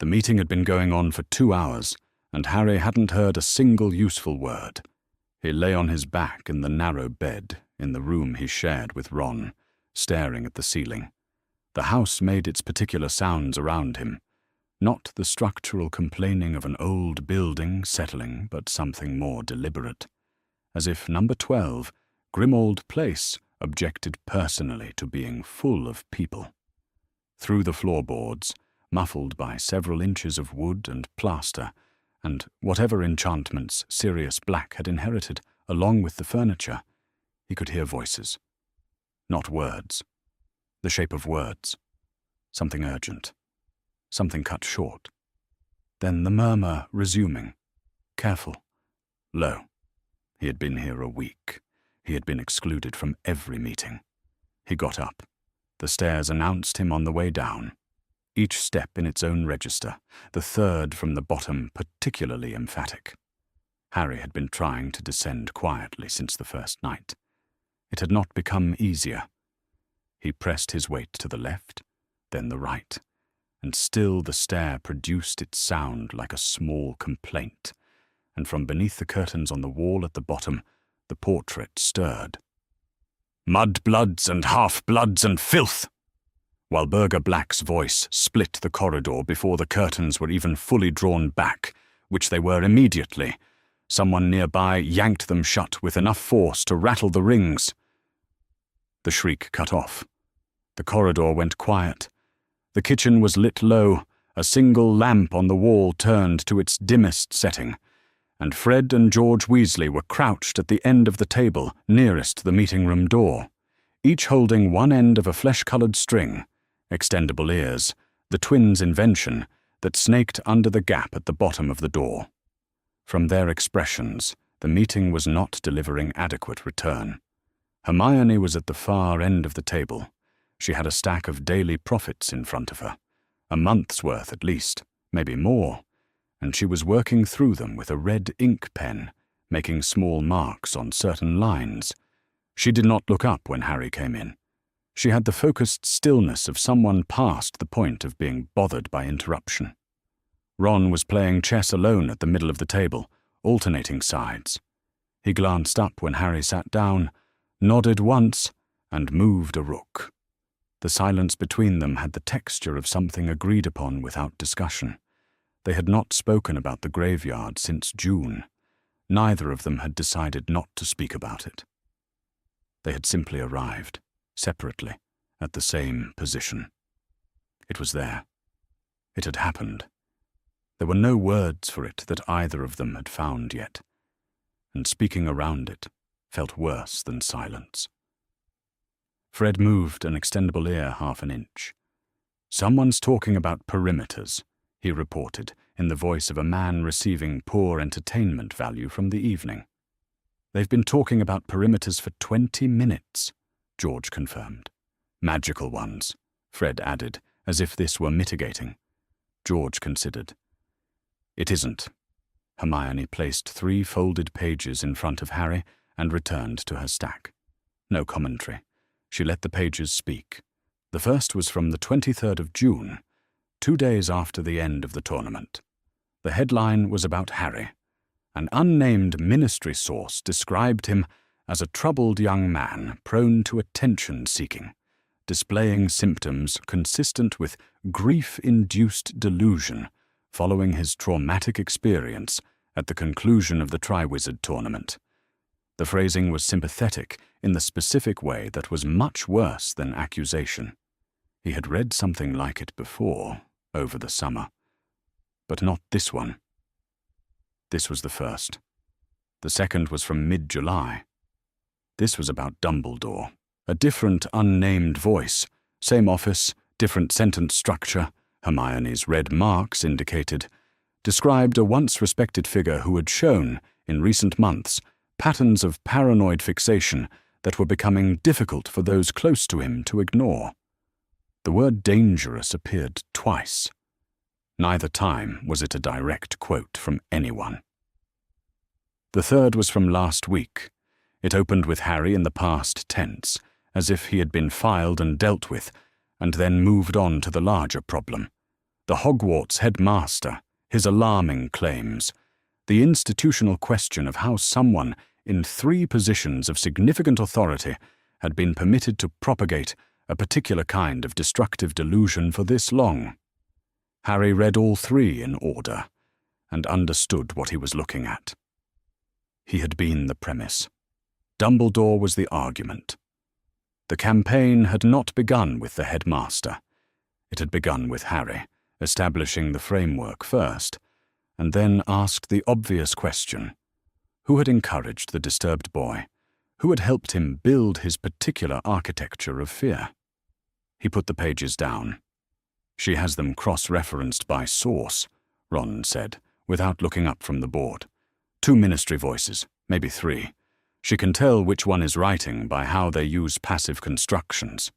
The meeting had been going on for 2 hours, and Harry hadn't heard a single useful word. He lay on his back in the narrow bed in the room he shared with Ron, staring at the ceiling. The house made its particular sounds around him, not the structural complaining of an old building settling, but something more deliberate, as if number 12, Grimmauld Place, objected personally to being full of people. Through the floorboards, muffled by several inches of wood and plaster, and whatever enchantments Sirius Black had inherited along with the furniture, he could hear voices. Not words. The shape of words. Something urgent. Something cut short. Then the murmur resuming. Careful. Low. He had been here a week. He had been excluded from every meeting. He got up. The stairs announced him on the way down. Each step in its own register, the third from the bottom particularly emphatic. Harry had been trying to descend quietly since the first night. It had not become easier. He pressed his weight to the left, then the right, and still the stair produced its sound like a small complaint, and from beneath the curtains on the wall at the bottom, the portrait stirred. Mudbloods and half-bloods and filth! While Burger Black's voice split the corridor before the curtains were even fully drawn back, which they were immediately, someone nearby yanked them shut with enough force to rattle the rings. The shriek cut off. The corridor went quiet. The kitchen was lit low, a single lamp on the wall turned to its dimmest setting, and Fred and George Weasley were crouched at the end of the table nearest the meeting-room door, each holding one end of a flesh-coloured string, extendable ears, the twins' invention, that snaked under the gap at the bottom of the door. From their expressions, the meeting was not delivering adequate return. Hermione was at the far end of the table. She had a stack of daily profits in front of her, a month's worth at least, maybe more, and she was working through them with a red ink pen, making small marks on certain lines. She did not look up when Harry came in. She had the focused stillness of someone past the point of being bothered by interruption. Ron was playing chess alone at the middle of the table, alternating sides. He glanced up when Harry sat down, nodded once, and moved a rook. The silence between them had the texture of something agreed upon without discussion. They had not spoken about the graveyard since June. Neither of them had decided not to speak about it. They had simply arrived, separately, at the same position. It was there. It had happened. There were no words for it that either of them had found yet, and speaking around it felt worse than silence. Fred moved an extendable ear half an inch. "Someone's talking about perimeters," he reported, in the voice of a man receiving poor entertainment value from the evening. "They've been talking about perimeters for 20 minutes, George confirmed. "Magical ones," Fred added, as if this were mitigating. George considered. "It isn't." Hermione placed 3 folded pages in front of Harry and returned to her stack. No commentary. She let the pages speak. The first was from the 23rd of June, 2 days after the end of the tournament. The headline was about Harry. An unnamed ministry source described him as a troubled young man prone to attention-seeking, displaying symptoms consistent with grief-induced delusion following his traumatic experience at the conclusion of the Triwizard Tournament. The phrasing was sympathetic in the specific way that was much worse than accusation. He had read something like it before, over the summer, but not this one. This was the first. The second was from mid-July. This was about Dumbledore. A different, unnamed voice, same office, different sentence structure, Hermione's red marks indicated, described a once-respected figure who had shown, in recent months, patterns of paranoid fixation that were becoming difficult for those close to him to ignore. The word dangerous appeared twice. Neither time was it a direct quote from anyone. The third was from last week. It opened with Harry in the past tense, as if he had been filed and dealt with, and then moved on to the larger problem. The Hogwarts headmaster, his alarming claims, the institutional question of how someone in 3 positions of significant authority had been permitted to propagate a particular kind of destructive delusion for this long. Harry read all 3 in order and understood what he was looking at. He had been the premise. Dumbledore was the argument. The campaign had not begun with the headmaster. It had begun with Harry, establishing the framework first, and then asked the obvious question: who had encouraged the disturbed boy? Who had helped him build his particular architecture of fear? He put the pages down. "She has them cross-referenced by source," Ron said, without looking up from the board. 2 ministry voices, maybe 3. She can tell which one is writing by how they use passive constructions.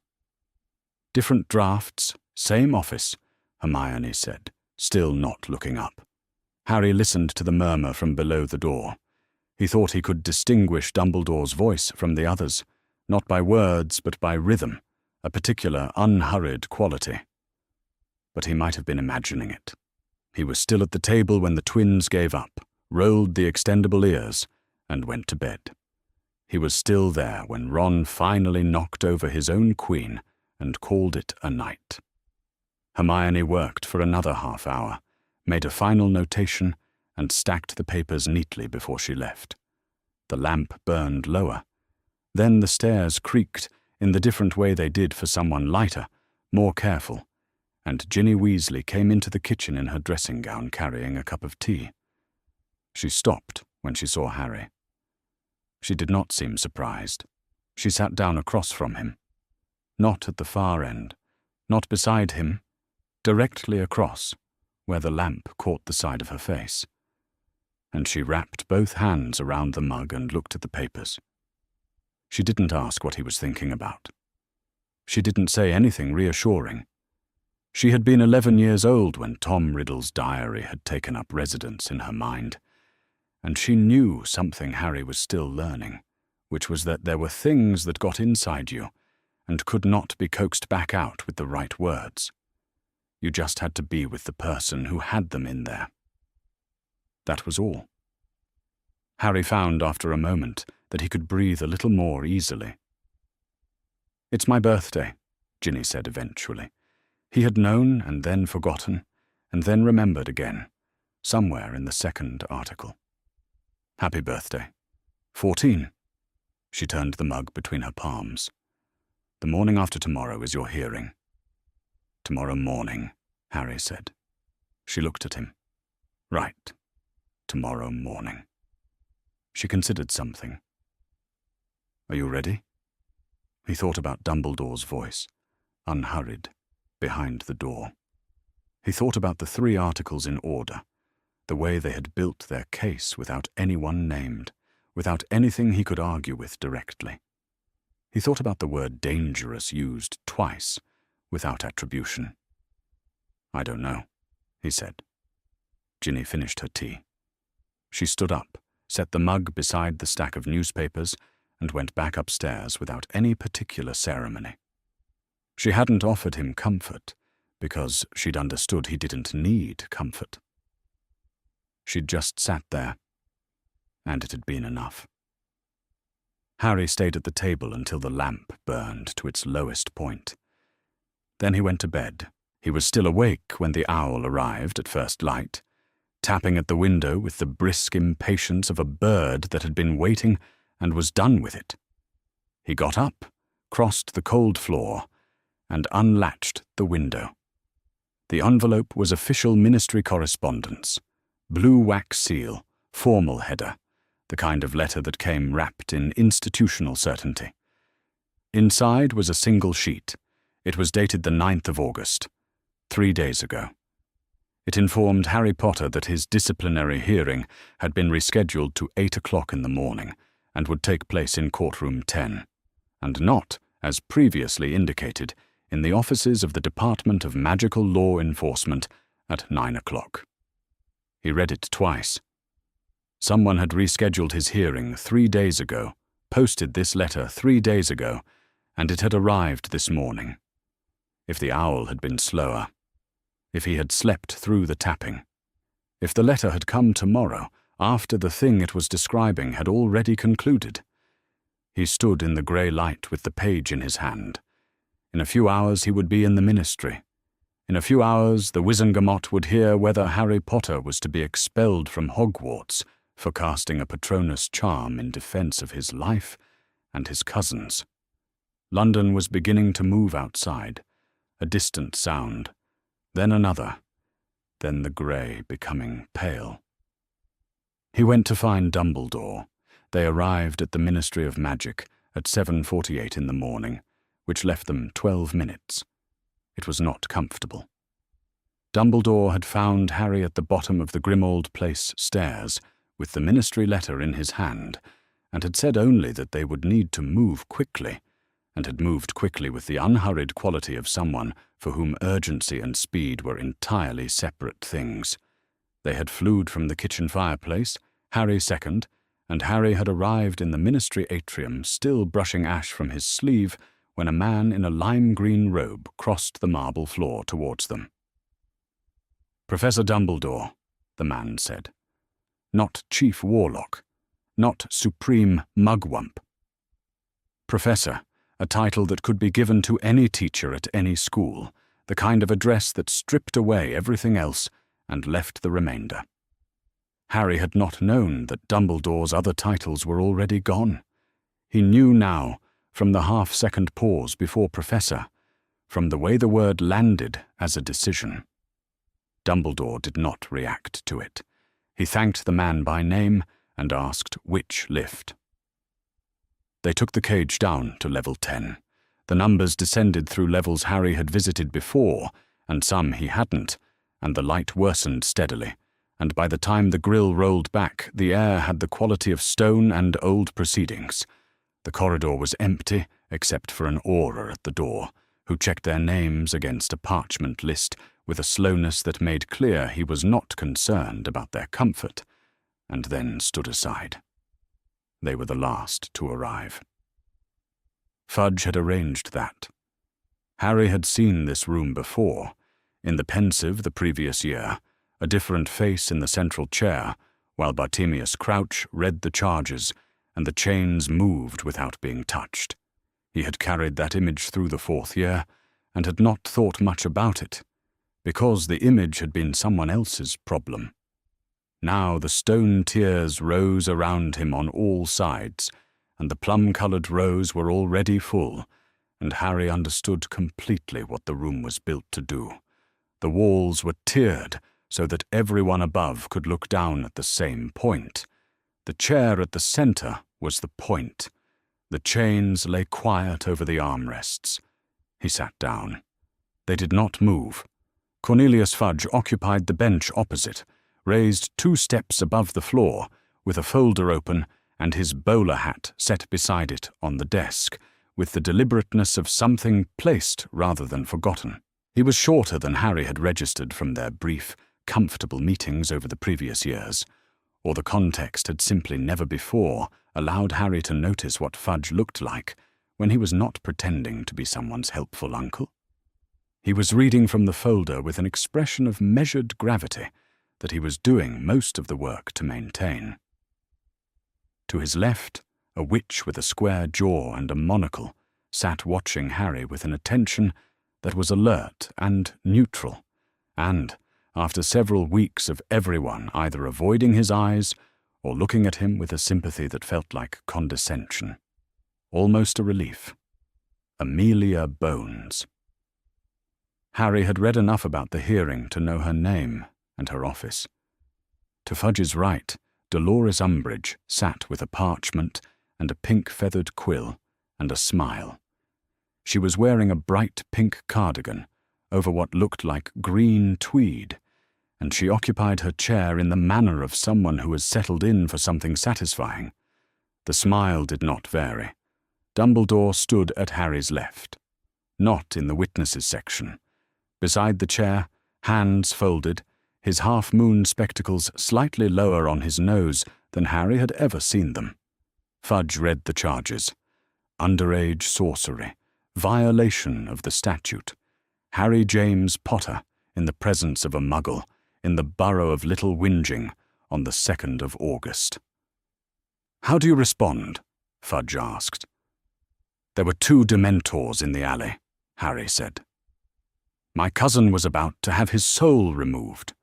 "Different drafts, same office," Hermione said, still not looking up. Harry listened to the murmur from below the door. He thought he could distinguish Dumbledore's voice from the others, not by words but by rhythm, a particular unhurried quality. But he might have been imagining it. He was still at the table when the twins gave up, rolled the extendable ears, and went to bed. He was still there when Ron finally knocked over his own queen and called it a night. Hermione worked for another half hour, made a final notation, and stacked the papers neatly before she left. The lamp burned lower. Then the stairs creaked in the different way they did for someone lighter, more careful, and Ginny Weasley came into the kitchen in her dressing gown carrying a cup of tea. She stopped when she saw Harry. She did not seem surprised. She sat down across from him. Not at the far end, not beside him, directly across, where the lamp caught the side of her face. And she wrapped both hands around the mug and looked at the papers. She didn't ask what he was thinking about. She didn't say anything reassuring. She had been 11 years old when Tom Riddle's diary had taken up residence in her mind, and she knew something Harry was still learning, which was that there were things that got inside you and could not be coaxed back out with the right words. You just had to be with the person who had them in there. That was all. Harry found after a moment that he could breathe a little more easily. "It's my birthday," Ginny said eventually. He had known and then forgotten, and then remembered again, somewhere in the second article. "Happy birthday." 14. She turned the mug between her palms. "The morning after tomorrow is your hearing." "Tomorrow morning," Harry said. She looked at him. "Right. Tomorrow morning." She considered something. "Are you ready?" He thought about Dumbledore's voice, unhurried, behind the door. He thought about the 3 articles in order, the way they had built their case without anyone named, without anything he could argue with directly. He thought about the word dangerous used twice, without attribution. "I don't know," he said. Ginny finished her tea. She stood up, set the mug beside the stack of newspapers, and went back upstairs without any particular ceremony. She hadn't offered him comfort, because she'd understood he didn't need comfort. She'd just sat there, and it had been enough. Harry stayed at the table until the lamp burned to its lowest point. Then he went to bed. He was still awake when the owl arrived at first light, tapping at the window with the brisk impatience of a bird that had been waiting and was done with it. He got up, crossed the cold floor, and unlatched the window. The envelope was official ministry correspondence. Blue wax seal, formal header, the kind of letter that came wrapped in institutional certainty. Inside was a single sheet. It was dated the 9th of August, 3 days ago. It informed Harry Potter that his disciplinary hearing had been rescheduled to 8 o'clock in the morning and would take place in courtroom 10, and not, as previously indicated, in the offices of the Department of Magical Law Enforcement at 9 o'clock. He read it twice. Someone had rescheduled his hearing 3 days ago, posted this letter 3 days ago, and it had arrived this morning. If the owl had been slower, if he had slept through the tapping. If the letter had come tomorrow, after the thing it was describing had already concluded. He stood in the grey light with the page in his hand. In a few hours he would be in the ministry. In a few hours the Wizengamot would hear whether Harry Potter was to be expelled from Hogwarts for casting a Patronus charm in defence of his life and his cousin's. London was beginning to move outside, a distant sound, then another, then the grey becoming pale. He went to find Dumbledore. They arrived at the Ministry of Magic at 7:48 in the morning, which left them 12 minutes. It was not comfortable. Dumbledore had found Harry at the bottom of the Grimmauld Place stairs, with the ministry letter in his hand, and had said only that they would need to move quickly, and had moved quickly with the unhurried quality of someone for whom urgency and speed were entirely separate things. They had flewed from the kitchen fireplace, Harry second, and Harry had arrived in the ministry atrium still brushing ash from his sleeve when a man in a lime-green robe crossed the marble floor towards them. "Professor Dumbledore," the man said. "Not Chief Warlock. Not Supreme Mugwump. Professor, a title that could be given to any teacher at any school, the kind of address that stripped away everything else and left the remainder." Harry had not known that Dumbledore's other titles were already gone. He knew now, from the half-second pause before Professor, from the way the word landed as a decision. Dumbledore did not react to it. He thanked the man by name and asked which lift. They took the cage down to level 10. The numbers descended through levels Harry had visited before, and some he hadn't, and the light worsened steadily, and by the time the grille rolled back, the air had the quality of stone and old proceedings. The corridor was empty, except for an auror at the door, who checked their names against a parchment list with a slowness that made clear he was not concerned about their comfort, and then stood aside. They were the last to arrive. Fudge had arranged that. Harry had seen this room before, in the pensive the previous year, a different face in the central chair, while Bartemius Crouch read the charges, and the chains moved without being touched. He had carried that image through the 4th year, and had not thought much about it, because the image had been someone else's problem. Now the stone tiers rose around him on all sides, and the plum-coloured rows were already full, and Harry understood completely what the room was built to do. The walls were tiered so that everyone above could look down at the same point. The chair at the centre was the point. The chains lay quiet over the armrests. He sat down. They did not move. Cornelius Fudge occupied the bench opposite, raised 2 steps above the floor, with a folder open and his bowler hat set beside it on the desk, with the deliberateness of something placed rather than forgotten. He was shorter than Harry had registered from their brief, comfortable meetings over the previous years, or the context had simply never before allowed Harry to notice what Fudge looked like when he was not pretending to be someone's helpful uncle. He was reading from the folder with an expression of measured gravity that he was doing most of the work to maintain. To his left, a witch with a square jaw and a monocle sat watching Harry with an attention that was alert and neutral, and, after several weeks of everyone either avoiding his eyes or looking at him with a sympathy that felt like condescension, almost a relief. Amelia Bones. Harry had read enough about the hearing to know her name and her office. To Fudge's right, Dolores Umbridge sat with a parchment and a pink-feathered quill and a smile. She was wearing a bright pink cardigan over what looked like green tweed, and she occupied her chair in the manner of someone who has settled in for something satisfying. The smile did not vary. Dumbledore stood at Harry's left, not in the witnesses section. Beside the chair, hands folded, his half-moon spectacles slightly lower on his nose than Harry had ever seen them. Fudge read the charges. Underage sorcery, violation of the statute. Harry James Potter, in the presence of a Muggle, in the burrow of Little Whinging, on the 2nd of August. "How do you respond?" Fudge asked. "There were 2 Dementors in the alley," Harry said. "My cousin was about to have his soul removed.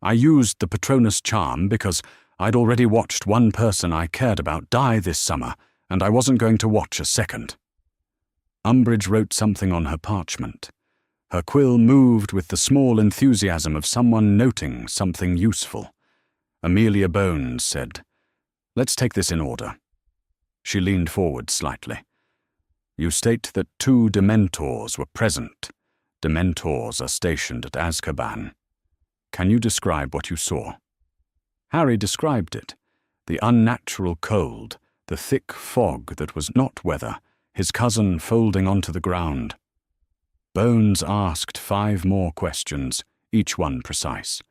I used the Patronus charm because I'd already watched one person I cared about die this summer, and I wasn't going to watch a second." Umbridge wrote something on her parchment. Her quill moved with the small enthusiasm of someone noting something useful. Amelia Bones said, "Let's take this in order." She leaned forward slightly. "You state that 2 Dementors were present. Dementors are stationed at Azkaban. Can you describe what you saw?" Harry described it. The unnatural cold, the thick fog that was not weather, his cousin folding onto the ground. Bones asked 5 more questions, each one precise.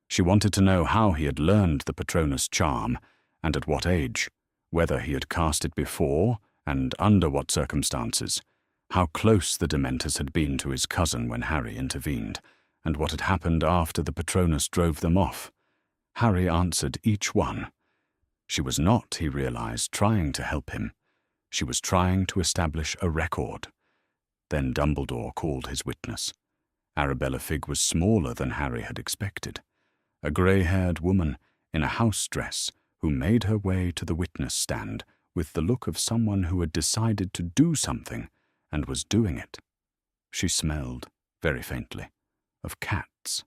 She wanted to know how he had learned the Patronus charm, and at what age, whether he had cast it before, and under what circumstances, how close the Dementors had been to his cousin when Harry intervened, and what had happened after the Patronus drove them off. Harry answered each one. She was not, he realized, trying to help him. She was trying to establish a record. Then Dumbledore called his witness. Arabella Figg was smaller than Harry had expected. A grey-haired woman in a house dress who made her way to the witness stand with the look of someone who had decided to do something and was doing it. She smelled, very faintly, of cats.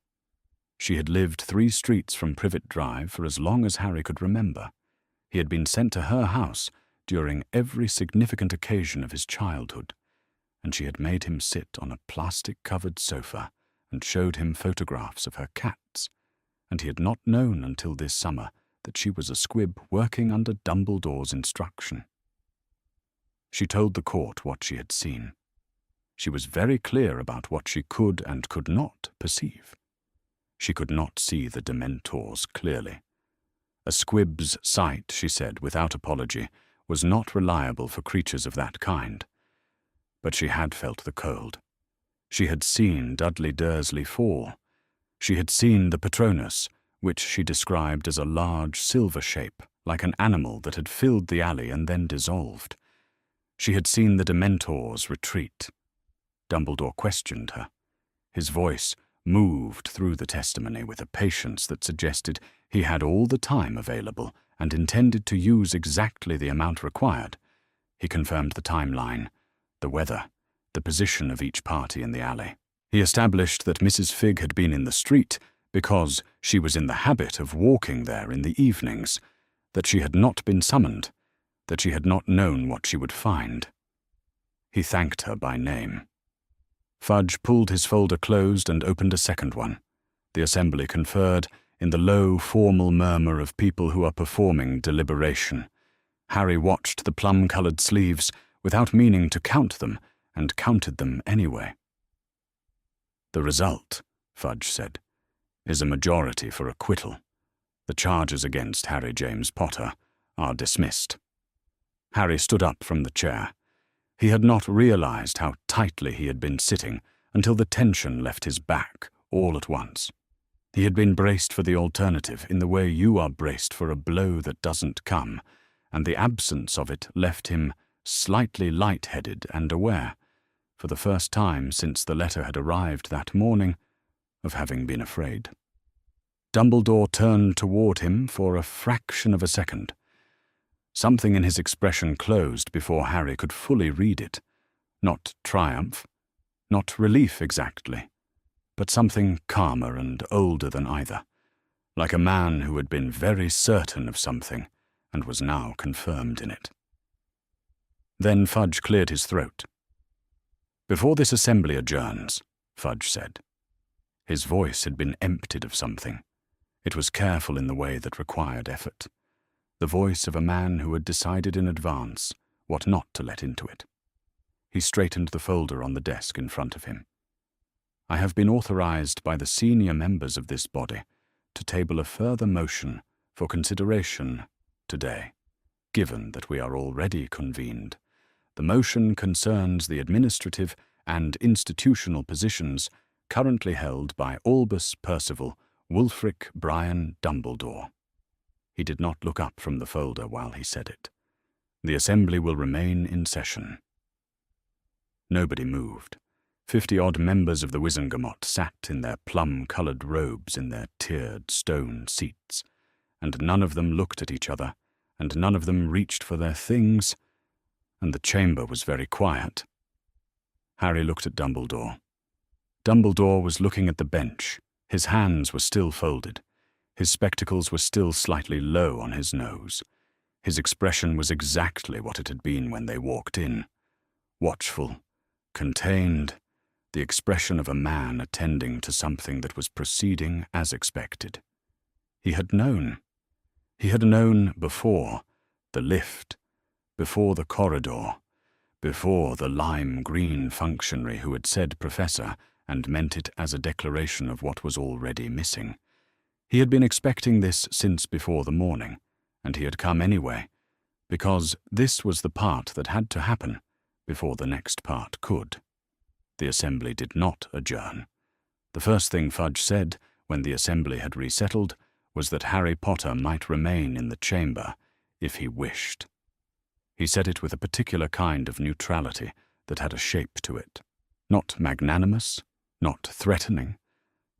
She had lived 3 streets from Privet Drive for as long as Harry could remember. He had been sent to her house during every significant occasion of his childhood, and she had made him sit on a plastic-covered sofa and showed him photographs of her cats, and he had not known until this summer that she was a squib working under Dumbledore's instruction. She told the court what she had seen. She was very clear about what she could and could not perceive. She could not see the Dementors clearly. A squib's sight, she said without apology, was not reliable for creatures of that kind. But she had felt the cold. She had seen Dudley Dursley fall. She had seen the Patronus, which she described as a large silver shape, like an animal that had filled the alley and then dissolved. She had seen the Dementors retreat. Dumbledore questioned her. His voice moved through the testimony with a patience that suggested he had all the time available and intended to use exactly the amount required. He confirmed the timeline, the weather, the position of each party in the alley. He established that Mrs. Figg had been in the street because she was in the habit of walking there in the evenings, that she had not been summoned, that she had not known what she would find. He thanked her by name. Fudge pulled his folder closed and opened a second one. The assembly conferred in the low, formal murmur of people who are performing deliberation. Harry watched the plum-coloured sleeves without meaning to count them, and counted them anyway. "The result," Fudge said, "is a majority for acquittal. The charges against Harry James Potter are dismissed." Harry stood up from the chair. He had not realized how tightly he had been sitting until the tension left his back all at once. He had been braced for the alternative in the way you are braced for a blow that doesn't come, and the absence of it left him slightly light-headed and aware, for the first time since the letter had arrived that morning, of having been afraid. Dumbledore turned toward him for a fraction of a second. Something in his expression closed before Harry could fully read it. Not triumph, not relief exactly, but something calmer and older than either, like a man who had been very certain of something and was now confirmed in it. Then Fudge cleared his throat. "Before this assembly adjourns," Fudge said. His voice had been emptied of something. It was careful in the way that required effort. The voice of a man who had decided in advance what not to let into it. He straightened the folder on the desk in front of him. "I have been authorized by the senior members of this body to table a further motion for consideration today, given that we are already convened. The motion concerns the administrative and institutional positions currently held by Albus Percival Wulfric Brian Dumbledore. He did not look up from the folder while he said it. The assembly will remain in session. Nobody moved. 50-odd members of the Wizengamot sat in their plum-coloured robes in their tiered stone seats, and none of them looked at each other, and none of them reached for their things, and the chamber was very quiet. Harry looked at Dumbledore. Dumbledore was looking at the bench. His hands were still folded. His spectacles were still slightly low on his nose. His expression was exactly what it had been when they walked in. Watchful, contained, the expression of a man attending to something that was proceeding as expected. He had known. He had known before the lift, before the corridor, before the lime-green functionary who had said professor and meant it as a declaration of what was already missing. He had been expecting this since before the morning, and he had come anyway, because this was the part that had to happen before the next part could. The assembly did not adjourn. The first thing Fudge said when the assembly had resettled was that Harry Potter might remain in the chamber if he wished. He said it with a particular kind of neutrality that had a shape to it. Not magnanimous, not threatening,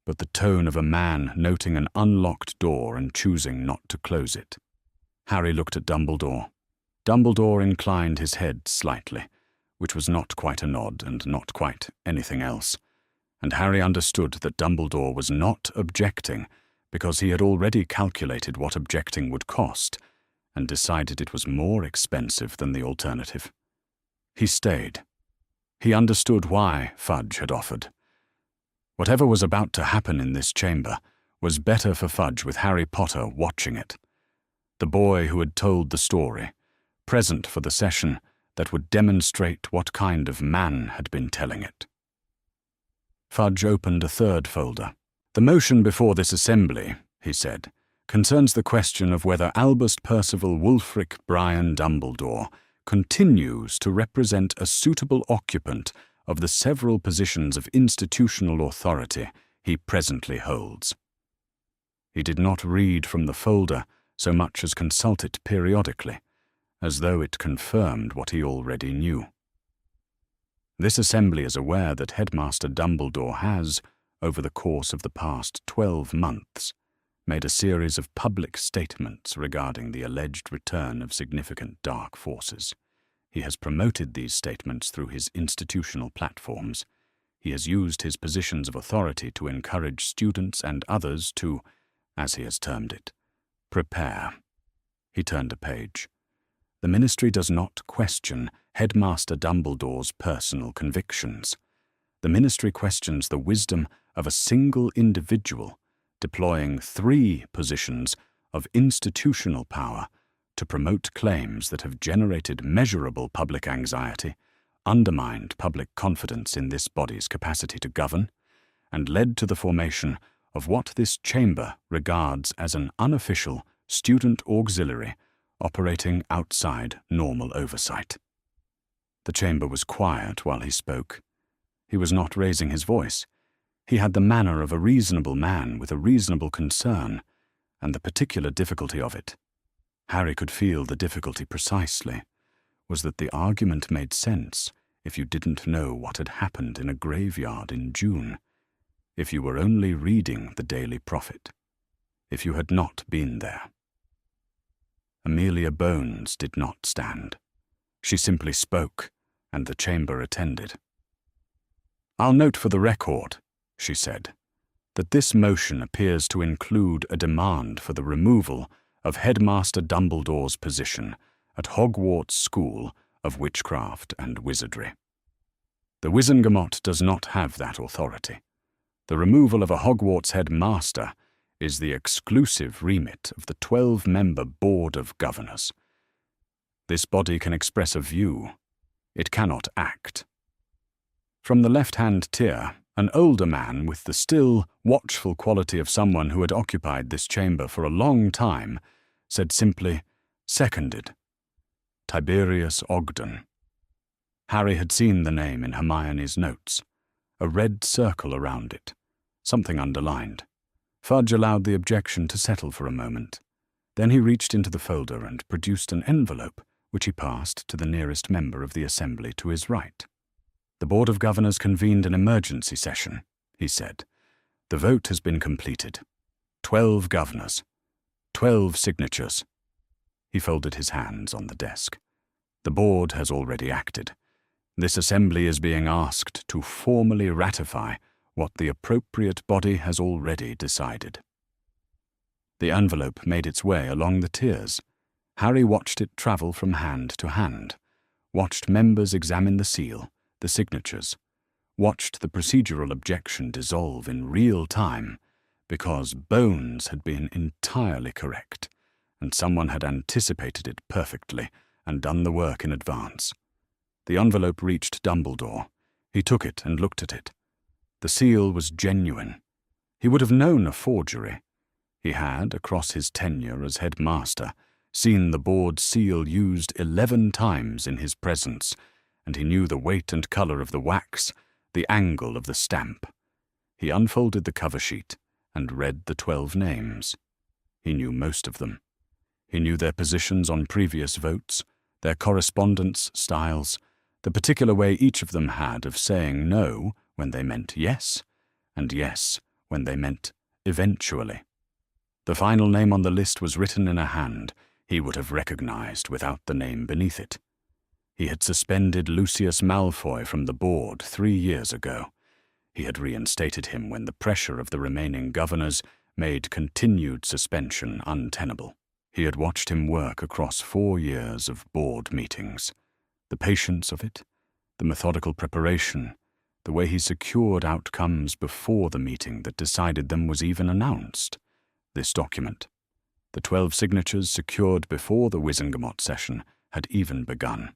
but the tone of a man noting an unlocked door and choosing not to close it. Harry looked at Dumbledore. Dumbledore inclined his head slightly, which was not quite a nod and not quite anything else, and Harry understood that Dumbledore was not objecting because he had already calculated what objecting would cost and decided it was more expensive than the alternative. He stayed. He understood why Fudge had offered. Whatever was about to happen in this chamber was better for Fudge with Harry Potter watching it. The boy who had told the story, present for the session that would demonstrate what kind of man had been telling it. Fudge opened a third folder. "The motion before this assembly," he said, "concerns the question of whether Albus Percival Wulfric Brian Dumbledore continues to represent a suitable occupant of the several positions of institutional authority he presently holds." He did not read from the folder so much as consult it periodically, as though it confirmed what he already knew. This assembly is aware that Headmaster Dumbledore has, over the course of the past 12 months, made a series of public statements regarding the alleged return of significant dark forces. He has promoted these statements through his institutional platforms. He has used his positions of authority to encourage students and others to, as he has termed it, prepare. He turned a page. The Ministry does not question Headmaster Dumbledore's personal convictions. The Ministry questions the wisdom of a single individual deploying 3 positions of institutional power to promote claims that have generated measurable public anxiety, undermined public confidence in this body's capacity to govern, and led to the formation of what this chamber regards as an unofficial student auxiliary operating outside normal oversight. The chamber was quiet while he spoke. He was not raising his voice. He had the manner of a reasonable man with a reasonable concern, and the particular difficulty of it, Harry could feel the difficulty precisely, was that the argument made sense if you didn't know what had happened in a graveyard in June, if you were only reading the Daily Prophet, if you had not been there. Amelia Bones did not stand. She simply spoke, and the chamber attended. "I'll note for the record," she said, "that this motion appears to include a demand for the removal of Headmaster Dumbledore's position at Hogwarts School of Witchcraft and Wizardry. The Wizengamot does not have that authority. The removal of a Hogwarts headmaster is the exclusive remit of the 12-member Board of Governors. This body can express a view. It cannot act." From the left-hand tier, an older man with the still, watchful quality of someone who had occupied this chamber for a long time said simply, "Seconded. Tiberius Ogden." Harry had seen the name in Hermione's notes. a red circle around it, something underlined. Fudge allowed the objection to settle for a moment. Then he reached into the folder and produced an envelope, which he passed to the nearest member of the assembly to his right. "The Board of Governors convened an emergency session," he said. "The vote has been completed. 12 governors. 12 signatures." He folded his hands on the desk. "The board has already acted. This assembly is being asked to formally ratify what the appropriate body has already decided." The envelope made its way along the tiers. Harry watched it travel from hand to hand, watched members examine the seal, the signatures, watched the procedural objection dissolve in real time, because Bones had been entirely correct, and someone had anticipated it perfectly and done the work in advance. The envelope reached Dumbledore. He took it and looked at it. The seal was genuine. He would have known a forgery. He had, across his tenure as headmaster, seen the board seal used 11 times in his presence, and he knew the weight and color of the wax, the angle of the stamp. He unfolded the cover sheet and read the 12 names. He knew most of them. He knew their positions on previous votes, their correspondence styles, the particular way each of them had of saying no when they meant yes, and yes when they meant eventually. The final name on the list was written in a hand he would have recognized without the name beneath it. He had suspended Lucius Malfoy from the board 3 years ago. He had reinstated him when the pressure of the remaining governors made continued suspension untenable. He had watched him work across 4 years of board meetings. The patience of it, the methodical preparation, the way he secured outcomes before the meeting that decided them was even announced. This document, the 12 signatures secured before the Wizengamot session, had even begun.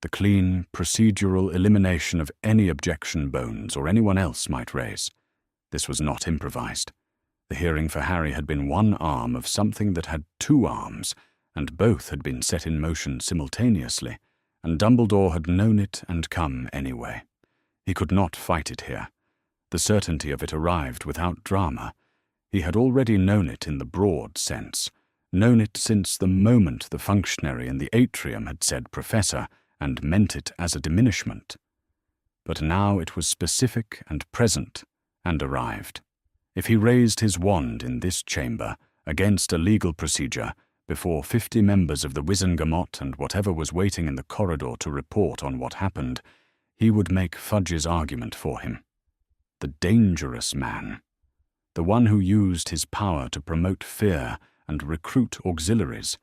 The clean, procedural elimination of any objection Bones or anyone else might raise. This was not improvised. The hearing for Harry had been one arm of something that had 2 arms, and both had been set in motion simultaneously, and Dumbledore had known it and come anyway. He could not fight it here. The certainty of it arrived without drama. He had already known it in the broad sense, known it since the moment the functionary in the atrium had said "Professor," and meant it as a diminishment. But now it was specific and present, and arrived. If he raised his wand in this chamber, against a legal procedure, before 50 members of the Wizengamot and whatever was waiting in the corridor to report on what happened, he would make Fudge's argument for him. The dangerous man. The one who used his power to promote fear and recruit auxiliaries,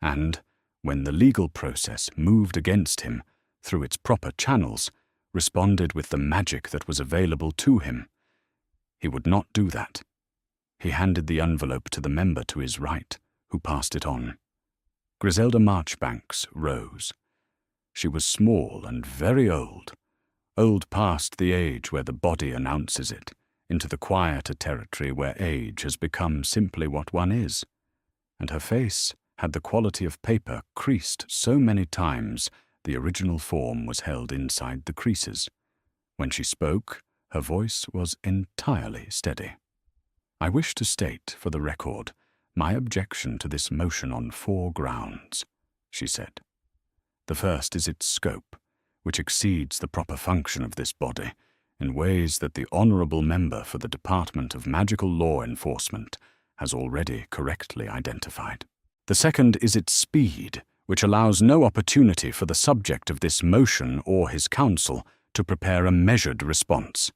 and, when the legal process moved against him, through its proper channels, responded with the magic that was available to him. He would not do that. He handed the envelope to the member to his right, who passed it on. Griselda Marchbanks rose. She was small and very old past the age where the body announces it, into the quieter territory where age has become simply what one is, and her face had the quality of paper creased so many times the original form was held inside the creases. When she spoke, her voice was entirely steady. "I wish to state, for the record, my objection to this motion on 4 grounds," she said. "The first is its scope, which exceeds the proper function of this body, in ways that the honorable member for the Department of Magical Law Enforcement has already correctly identified. The second is its speed, which allows no opportunity for the subject of this motion or his counsel to prepare a measured response.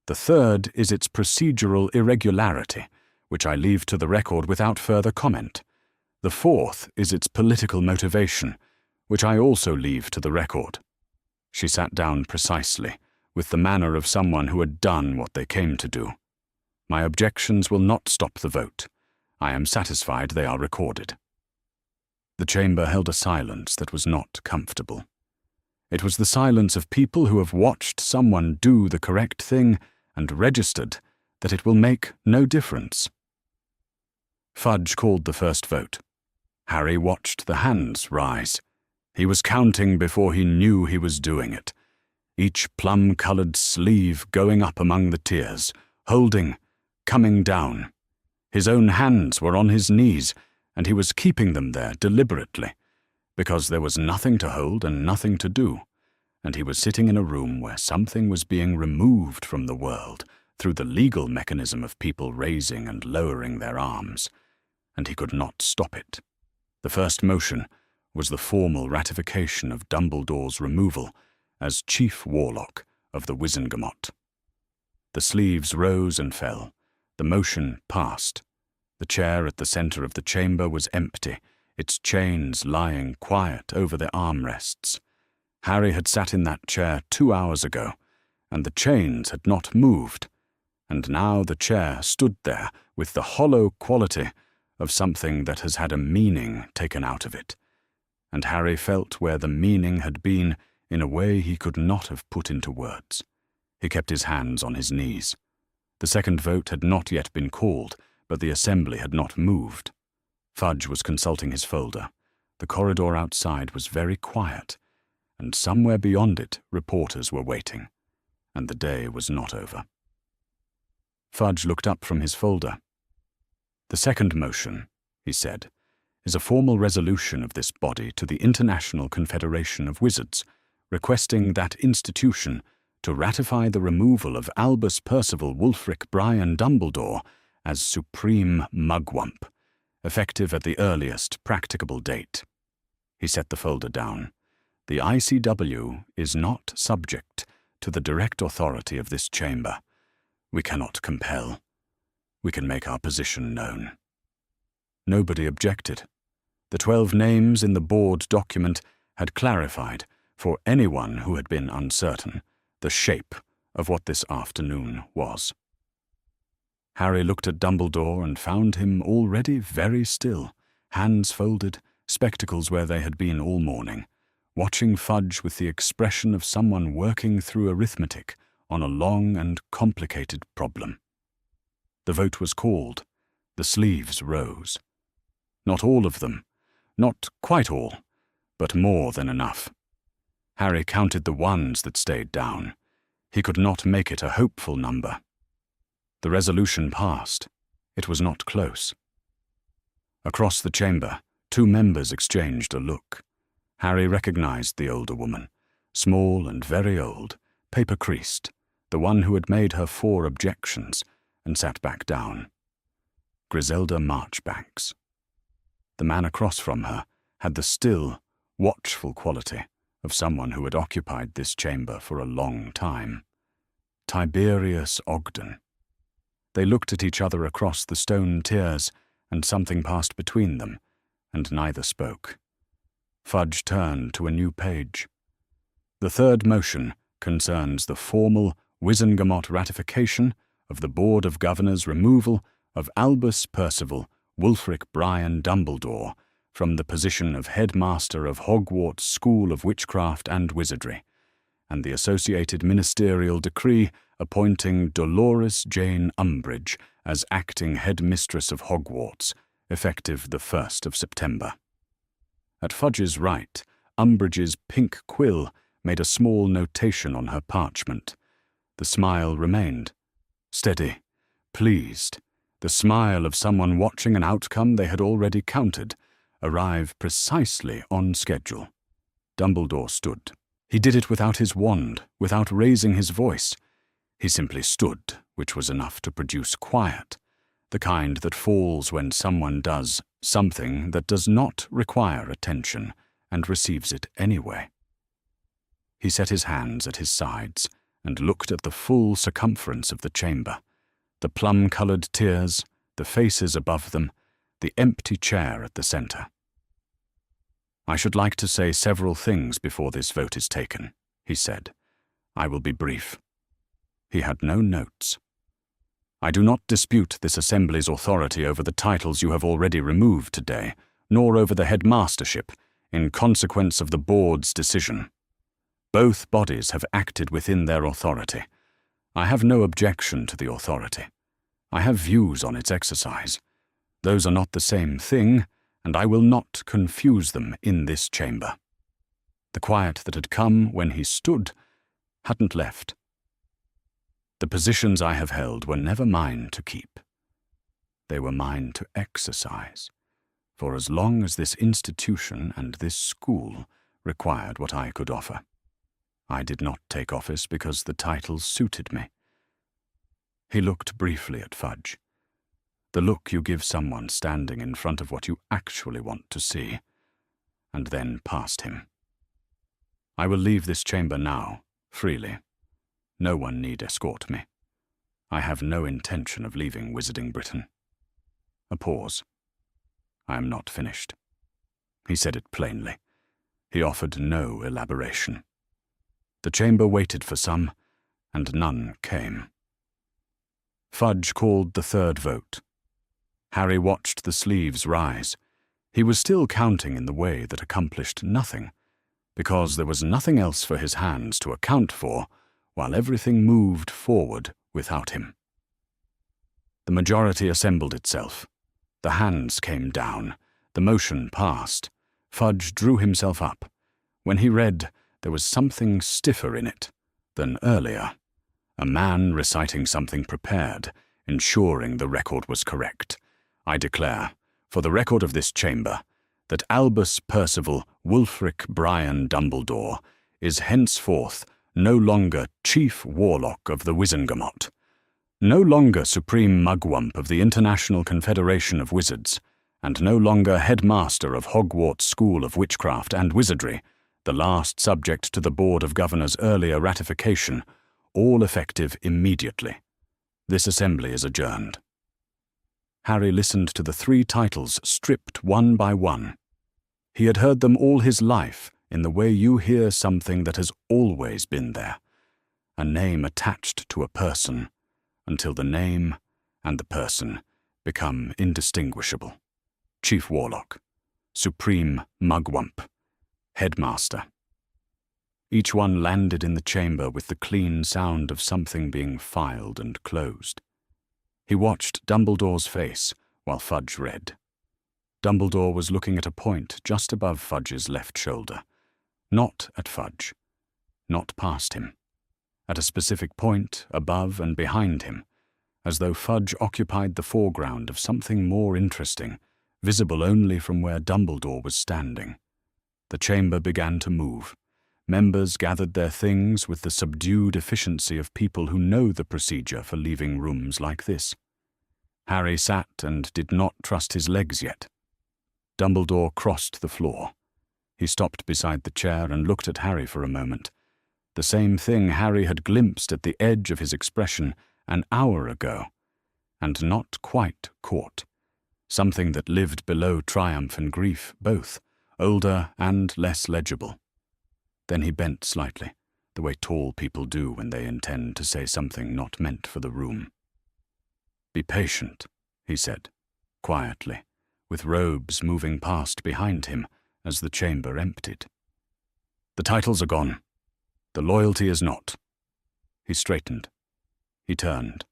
The third is its procedural irregularity, which I leave to the record without further comment. The fourth is its political motivation, which I also leave to the record." She sat down precisely, with the manner of someone who had done what they came to do. "My objections will not stop the vote. I am satisfied they are recorded." The chamber held a silence that was not comfortable. It was the silence of people who have watched someone do the correct thing and registered that it will make no difference. Fudge called the first vote. Harry watched the hands rise. He was counting before he knew he was doing it. each plum-coloured sleeve going up among the tiers, holding, coming down. His own hands were on his knees, and he was keeping them there deliberately, because there was nothing to hold and nothing to do, and he was sitting in a room where something was being removed from the world through the legal mechanism of people raising and lowering their arms, and he could not stop it. The first motion was the formal ratification of Dumbledore's removal as Chief Warlock of the Wizengamot. The sleeves rose and fell. The motion passed. The chair at the centre of the chamber was empty, its chains lying quiet over the armrests. Harry had sat in that chair 2 hours ago, and the chains had not moved, and now the chair stood there with the hollow quality of something that has had a meaning taken out of it, and Harry felt where the meaning had been in a way he could not have put into words. He kept his hands on his knees. The second vote had not yet been called, but the assembly had not moved. Fudge was consulting his folder. The corridor outside was very quiet, and somewhere beyond it reporters were waiting, and the day was not over. Fudge looked up from his folder. "The second motion," he said, "is a formal resolution of this body to the International Confederation of Wizards, requesting that institution to ratify the removal of Albus Percival Wulfric Brian Dumbledore as Supreme Mugwump, effective at the earliest practicable date." He set the folder down. "The ICW is not subject to the direct authority of this chamber. We cannot compel. We can make our position known." Nobody objected. The 12 names in the board document had clarified, for anyone who had been uncertain, the shape of what this afternoon was. Harry looked at Dumbledore and found him already very still, hands folded, spectacles where they had been all morning, watching Fudge with the expression of someone working through arithmetic on a long and complicated problem. The vote was called. The sleeves rose. Not all of them, not quite all, but more than enough. Harry counted the ones that stayed down. He could not make it a hopeful number. The resolution passed. It was not close. Across the chamber, 2 members exchanged a look. Harry recognized the older woman, small and very old, paper-creased, the one who had made her 4 objections and sat back down. Griselda Marchbanks. The man across from her had the still, watchful quality of someone who had occupied this chamber for a long time. Tiberius Ogden. They looked at each other across the stone tiers, and something passed between them, and neither spoke. Fudge turned to a new page. "The third motion concerns the formal Wizengamot ratification of the Board of Governors' removal of Albus Percival Wulfric Brian Dumbledore from the position of Headmaster of Hogwarts School of Witchcraft and Wizardry, and the associated ministerial decree appointing Dolores Jane Umbridge as acting headmistress of Hogwarts, effective the 1st of September. At Fudge's right, Umbridge's pink quill made a small notation on her parchment. The smile remained. Steady, pleased, the smile of someone watching an outcome they had already counted arrive precisely on schedule. Dumbledore stood. He did it without his wand, without raising his voice. He simply stood, which was enough to produce quiet, the kind that falls when someone does something that does not require attention and receives it anyway. He set his hands at his sides and looked at the full circumference of the chamber, the plum-coloured tiers, the faces above them, the empty chair at the centre. "I should like to say several things before this vote is taken," he said. "I will be brief." He had no notes. "I do not dispute this Assembly's authority over the titles you have already removed today, nor over the headmastership, in consequence of the board's decision. Both bodies have acted within their authority. I have no objection to the authority. I have views on its exercise. Those are not the same thing, and I will not confuse them in this chamber." The quiet that had come when he stood hadn't left. The positions I have held were never mine to keep. They were mine to exercise, for as long as this institution and this school required what I could offer. I did not take office because the titles suited me. He looked briefly at Fudge, the look you give someone standing in front of what you actually want to see, and then past him. I will leave this chamber now, freely. No one need escort me. I have no intention of leaving Wizarding Britain. A pause. I am not finished. He said it plainly. He offered no elaboration. The chamber waited for some, and none came. Fudge called the third vote. Harry watched the sleeves rise. He was still counting in the way that accomplished nothing, because there was nothing else for his hands to account for, while everything moved forward without him. The majority assembled itself. The hands came down. The motion passed. Fudge drew himself up. When he read, there was something stiffer in it than earlier. A man reciting something prepared, ensuring the record was correct. I declare, for the record of this chamber, that Albus Percival Wulfric Brian Dumbledore is henceforth no longer Chief Warlock of the Wizengamot, no longer Supreme Mugwump of the International Confederation of Wizards, and no longer Headmaster of Hogwarts School of Witchcraft and Wizardry, the last subject to the Board of Governors' earlier ratification, all effective immediately. This assembly is adjourned. Harry listened to the 3 titles stripped one by one. He had heard them all his life in the way you hear something that has always been there, a name attached to a person, until the name and the person become indistinguishable. Chief Warlock, Supreme Mugwump, Headmaster. Each one landed in the chamber with the clean sound of something being filed and closed. He watched Dumbledore's face while Fudge read. Dumbledore was looking at a point just above Fudge's left shoulder. Not at Fudge. Not past him. At a specific point above and behind him, as though Fudge occupied the foreground of something more interesting, visible only from where Dumbledore was standing. The chamber began to move. Members gathered their things with the subdued efficiency of people who know the procedure for leaving rooms like this. Harry sat and did not trust his legs yet. Dumbledore crossed the floor. He stopped beside the chair and looked at Harry for a moment. The same thing Harry had glimpsed at the edge of his expression an hour ago, and not quite caught. Something that lived below triumph and grief, both, older and less legible. Then he bent slightly, the way tall people do when they intend to say something not meant for the room. "Be patient," he said, quietly, with robes moving past behind him as the chamber emptied. "The titles are gone. The loyalty is not." He straightened. He turned.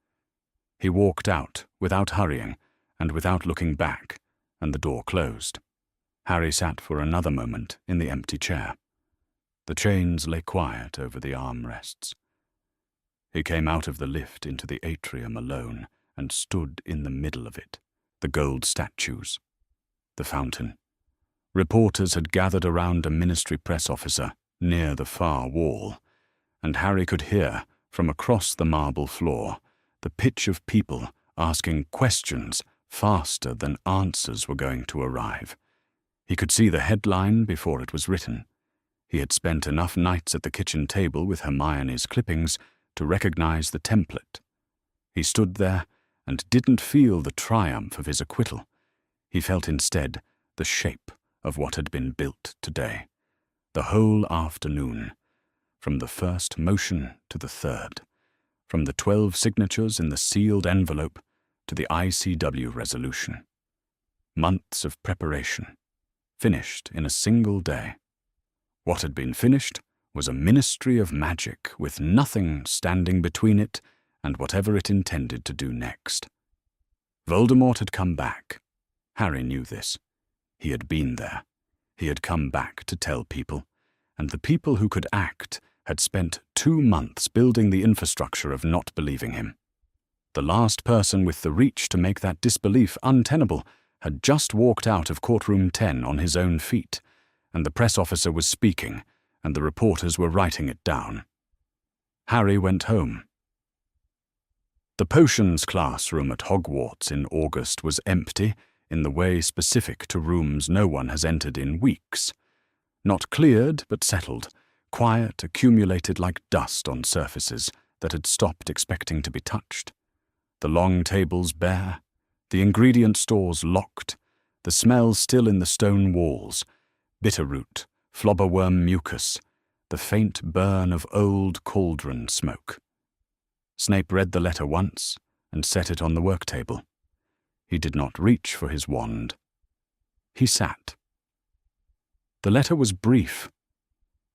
He walked out, without hurrying, and without looking back, and the door closed. Harry sat for another moment in the empty chair. The chains lay quiet over the armrests. He came out of the lift into the atrium alone and stood in the middle of it, the gold statues, the fountain. Reporters had gathered around a ministry press officer near the far wall, and Harry could hear, from across the marble floor, the pitch of people asking questions faster than answers were going to arrive. He could see the headline before it was written. He had spent enough nights at the kitchen table with Hermione's clippings to recognize the template. He stood there and didn't feel the triumph of his acquittal. He felt instead the shape of what had been built today. The whole afternoon, from the first motion to the third, from the 12 signatures in the sealed envelope to the ICW resolution. Months of preparation, finished in a single day. What had been finished was a ministry of magic with nothing standing between it and whatever it intended to do next. Voldemort had come back. Harry knew this. He had been there. He had come back to tell people, and the people who could act had spent 2 months building the infrastructure of not believing him. The last person with the reach to make that disbelief untenable had just walked out of courtroom 10 on his own feet, and the press officer was speaking, and the reporters were writing it down. Harry went home. The potions classroom at Hogwarts in August was empty in the way specific to rooms no one has entered in weeks. Not cleared, but settled, quiet accumulated like dust on surfaces that had stopped expecting to be touched. The long tables bare, the ingredient stores locked, the smell still in the stone walls, bitterroot, flobberworm mucus, the faint burn of old cauldron smoke. Snape read the letter once and set it on the work table. He did not reach for his wand. He sat. The letter was brief.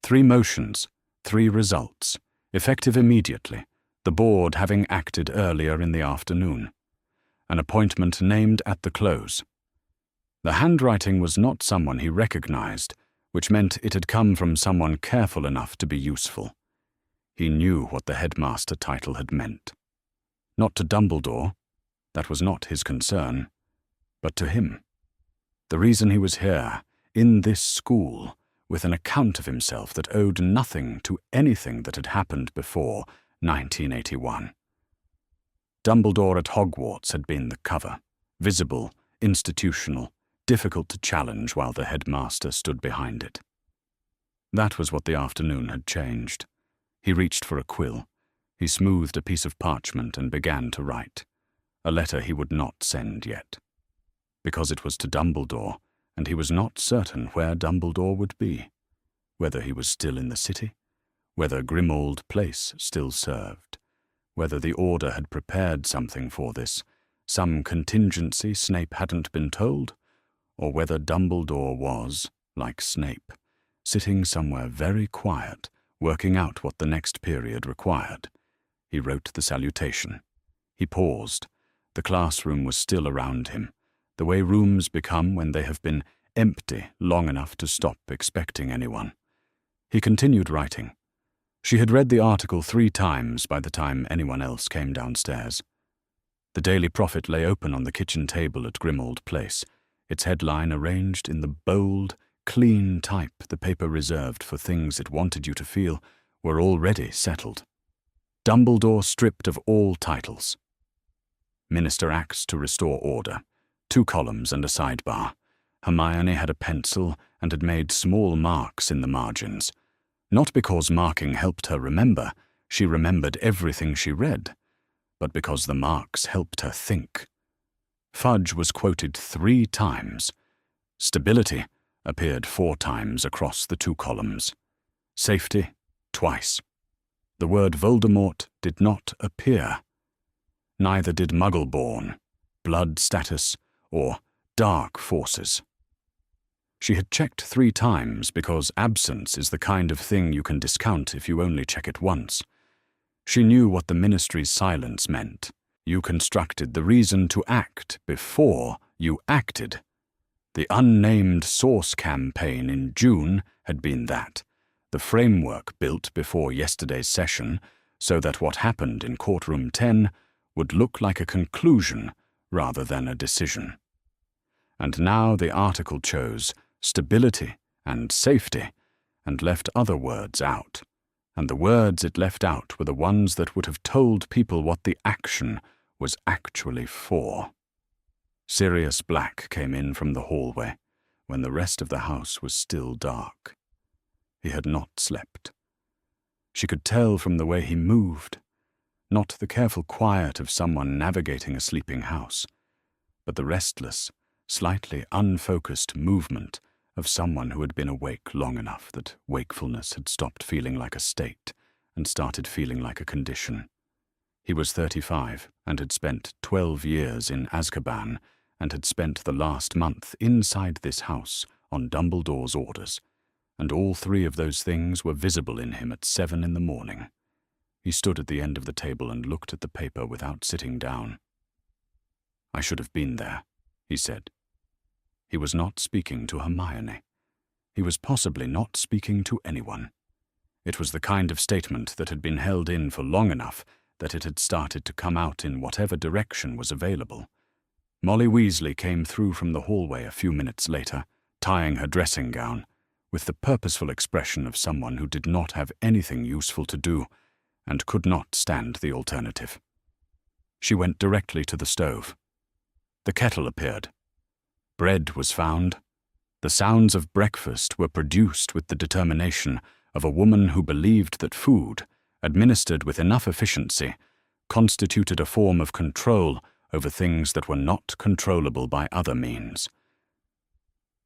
3 motions, 3 results, effective immediately, the board having acted earlier in the afternoon. An appointment named at the close. The handwriting was not someone he recognized, which meant it had come from someone careful enough to be useful. He knew what the Headmaster title had meant. Not to Dumbledore, that was not his concern, but to him. The reason he was here, in this school, with an account of himself that owed nothing to anything that had happened before 1981. Dumbledore at Hogwarts had been the cover, visible, institutional, difficult to challenge while the Headmaster stood behind it. That was what the afternoon had changed. He reached for a quill. He smoothed a piece of parchment and began to write. A letter he would not send yet. Because it was to Dumbledore, and he was not certain where Dumbledore would be. Whether he was still in the city, whether Grimmauld Place still served, whether the Order had prepared something for this, some contingency Snape hadn't been told, or whether Dumbledore was, like Snape, sitting somewhere very quiet, working out what the next period required. He wrote the salutation. He paused. The classroom was still around him, the way rooms become when they have been empty long enough to stop expecting anyone. He continued writing. She had read the article 3 times by the time anyone else came downstairs. The Daily Prophet lay open on the kitchen table at Grimmauld Place, its headline arranged in the bold, clean type the paper reserved for things it wanted you to feel were already settled. Dumbledore stripped of all titles. Minister acts to restore order. 2 columns and a sidebar. Hermione had a pencil and had made small marks in the margins. Not because marking helped her remember, she remembered everything she read, but because the marks helped her think. Fudge was quoted 3 times. Stability appeared 4 times across the 2 columns. Safety, twice. The word Voldemort did not appear. Neither did Muggleborn, blood status, or dark forces. She had checked 3 times because absence is the kind of thing you can discount if you only check it once. She knew what the Ministry's silence meant. You constructed the reason to act before you acted. The unnamed source campaign in June had been that, the framework built before yesterday's session so that what happened in courtroom 10 would look like a conclusion rather than a decision. And now the article chose stability and safety and left other words out, and the words it left out were the ones that would have told people what the action was actually for. Sirius Black came in from the hallway when the rest of the house was still dark. He had not slept. She could tell from the way he moved, not the careful quiet of someone navigating a sleeping house, but the restless, slightly unfocused movement of someone who had been awake long enough that wakefulness had stopped feeling like a state and started feeling like a condition. He was 35 and had spent 12 years in Azkaban and had spent the last month inside this house on Dumbledore's orders, and all 3 of those things were visible in him at 7 in the morning. He stood at the end of the table and looked at the paper without sitting down. "I should have been there," he said. He was not speaking to Hermione. He was possibly not speaking to anyone. It was the kind of statement that had been held in for long enough that it had started to come out in whatever direction was available. Molly Weasley came through from the hallway a few minutes later, tying her dressing gown, with the purposeful expression of someone who did not have anything useful to do and could not stand the alternative. She went directly to the stove. The kettle appeared. Bread was found. The sounds of breakfast were produced with the determination of a woman who believed that food, administered with enough efficiency, constituted a form of control over things that were not controllable by other means.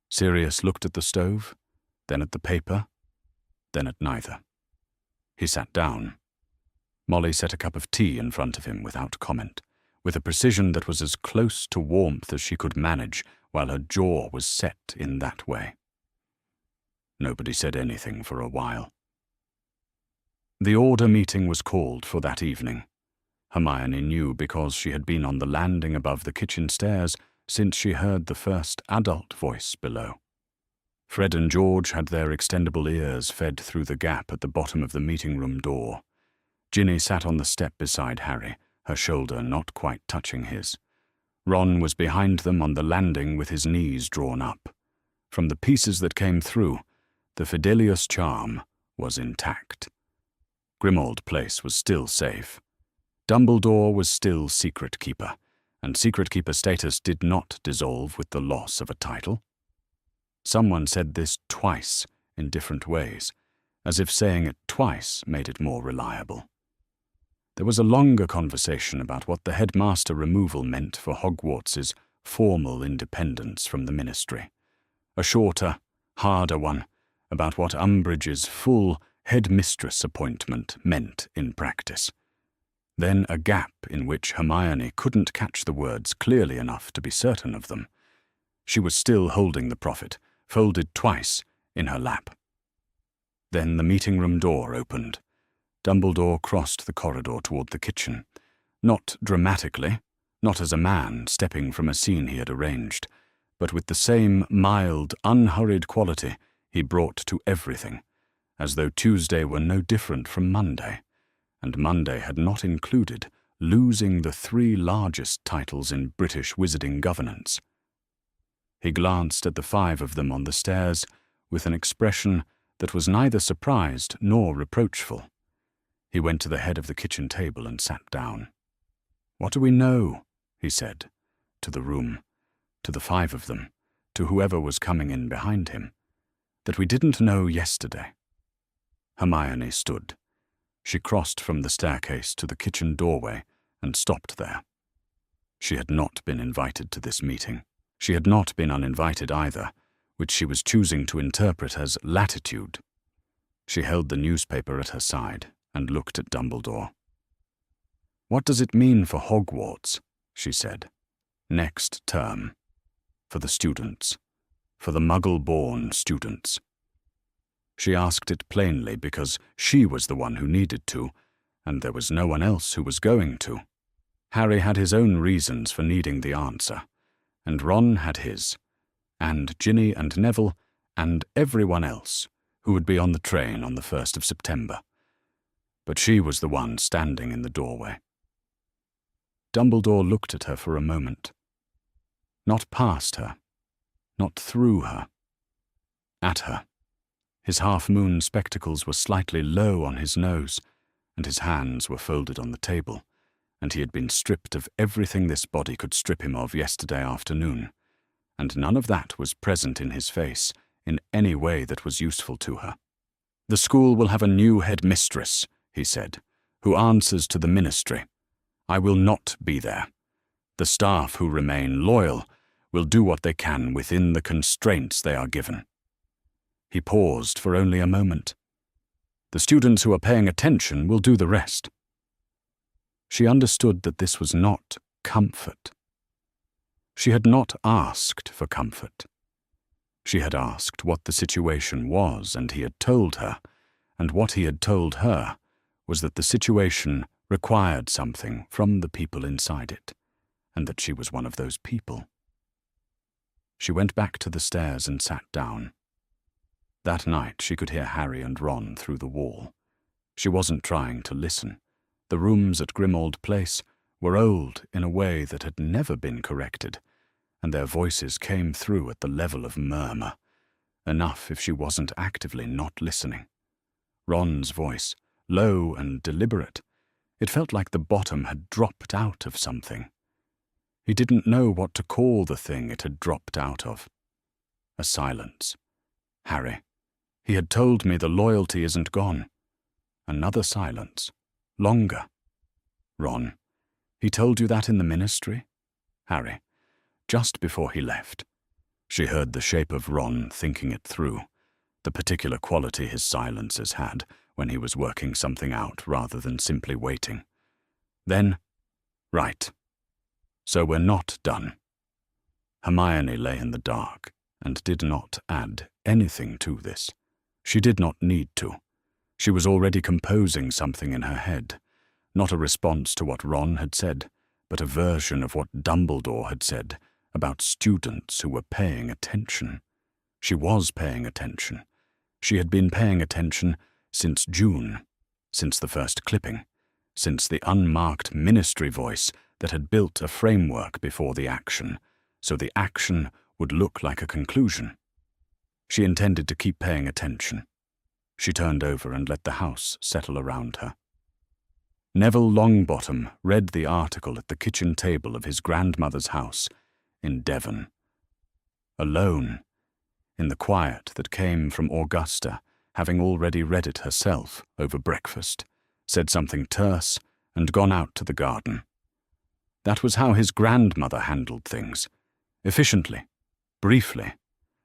Sirius looked at the stove, then at the paper, then at neither. He sat down. Molly set a cup of tea in front of him without comment, with a precision that was as close to warmth as she could manage while her jaw was set in that way. Nobody said anything for a while. The order meeting was called for that evening. Hermione knew because she had been on the landing above the kitchen stairs since she heard the first adult voice below. Fred and George had their extendable ears fed through the gap at the bottom of the meeting room door. Ginny sat on the step beside Harry, her shoulder not quite touching his. Ron was behind them on the landing with his knees drawn up. From the pieces that came through, the Fidelius charm was intact. Grimmauld Place was still safe. Dumbledore was still Secret Keeper, and Secret Keeper status did not dissolve with the loss of a title. Someone said this twice in different ways, as if saying it twice made it more reliable. There was a longer conversation about what the Headmaster removal meant for Hogwarts's formal independence from the Ministry. A shorter, harder one about what Umbridge's full headmistress appointment meant in practice. Then a gap in which Hermione couldn't catch the words clearly enough to be certain of them. She was still holding the prophet, folded twice, in her lap. Then the meeting room door opened. Dumbledore crossed the corridor toward the kitchen, not dramatically, not as a man stepping from a scene he had arranged, but with the same mild, unhurried quality he brought to everything, as though Tuesday were no different from Monday, and Monday had not included losing the 3 largest titles in British wizarding governance. He glanced at the 5 of them on the stairs with an expression that was neither surprised nor reproachful. He went to the head of the kitchen table and sat down. "What do we know?" he said, to the room, to the 5 of them, to whoever was coming in behind him, that we didn't know yesterday. Hermione stood. She crossed from the staircase to the kitchen doorway and stopped there. She had not been invited to this meeting. She had not been uninvited either, which she was choosing to interpret as latitude. She held the newspaper at her side and looked at Dumbledore. "What does it mean for Hogwarts?" she said. "Next term. For the students. For the Muggle-born students." She asked it plainly because she was the one who needed to, and there was no one else who was going to. Harry had his own reasons for needing the answer, and Ron had his, and Ginny and Neville, and everyone else who would be on the train on the 1st of September. But she was the one standing in the doorway. Dumbledore looked at her for a moment. Not past her, not through her, at her. His half-moon spectacles were slightly low on his nose, and his hands were folded on the table, and he had been stripped of everything this body could strip him of yesterday afternoon, and none of that was present in his face in any way that was useful to her. "The school will have a new headmistress," he said, "who answers to the ministry. I will not be there. The staff who remain loyal will do what they can within the constraints they are given." He paused for only a moment. "The students who are paying attention will do the rest." She understood that this was not comfort. She had not asked for comfort. She had asked what the situation was, and he had told her, and what he had told her was that the situation required something from the people inside it, and that she was one of those people. She went back to the stairs and sat down. That night she could hear Harry and Ron through the wall. She wasn't trying to listen. The rooms at Grimmauld Place were old in a way that had never been corrected, and their voices came through at the level of murmur, enough if she wasn't actively not listening. Ron's voice, low and deliberate, it felt like the bottom had dropped out of something. He didn't know what to call the thing it had dropped out of. A silence. Harry, he had told me the loyalty isn't gone. Another silence. Longer. Ron, he told you that in the ministry? Harry, just before he left. She heard the shape of Ron thinking it through, the particular quality his silences had when he was working something out rather than simply waiting. Then, right. So we're not done. Hermione lay in the dark and did not add anything to this. She did not need to. She was already composing something in her head, not a response to what Ron had said, but a version of what Dumbledore had said about students who were paying attention. She was paying attention. She had been paying attention since June, since the first clipping, since the unmarked ministry voice that had built a framework before the action, so the action would look like a conclusion. She intended to keep paying attention. She turned over and let the house settle around her. Neville Longbottom read the article at the kitchen table of his grandmother's house in Devon. Alone, in the quiet that came from Augusta, having already read it herself over breakfast, said something terse and gone out to the garden. That was how his grandmother handled things, efficiently, briefly,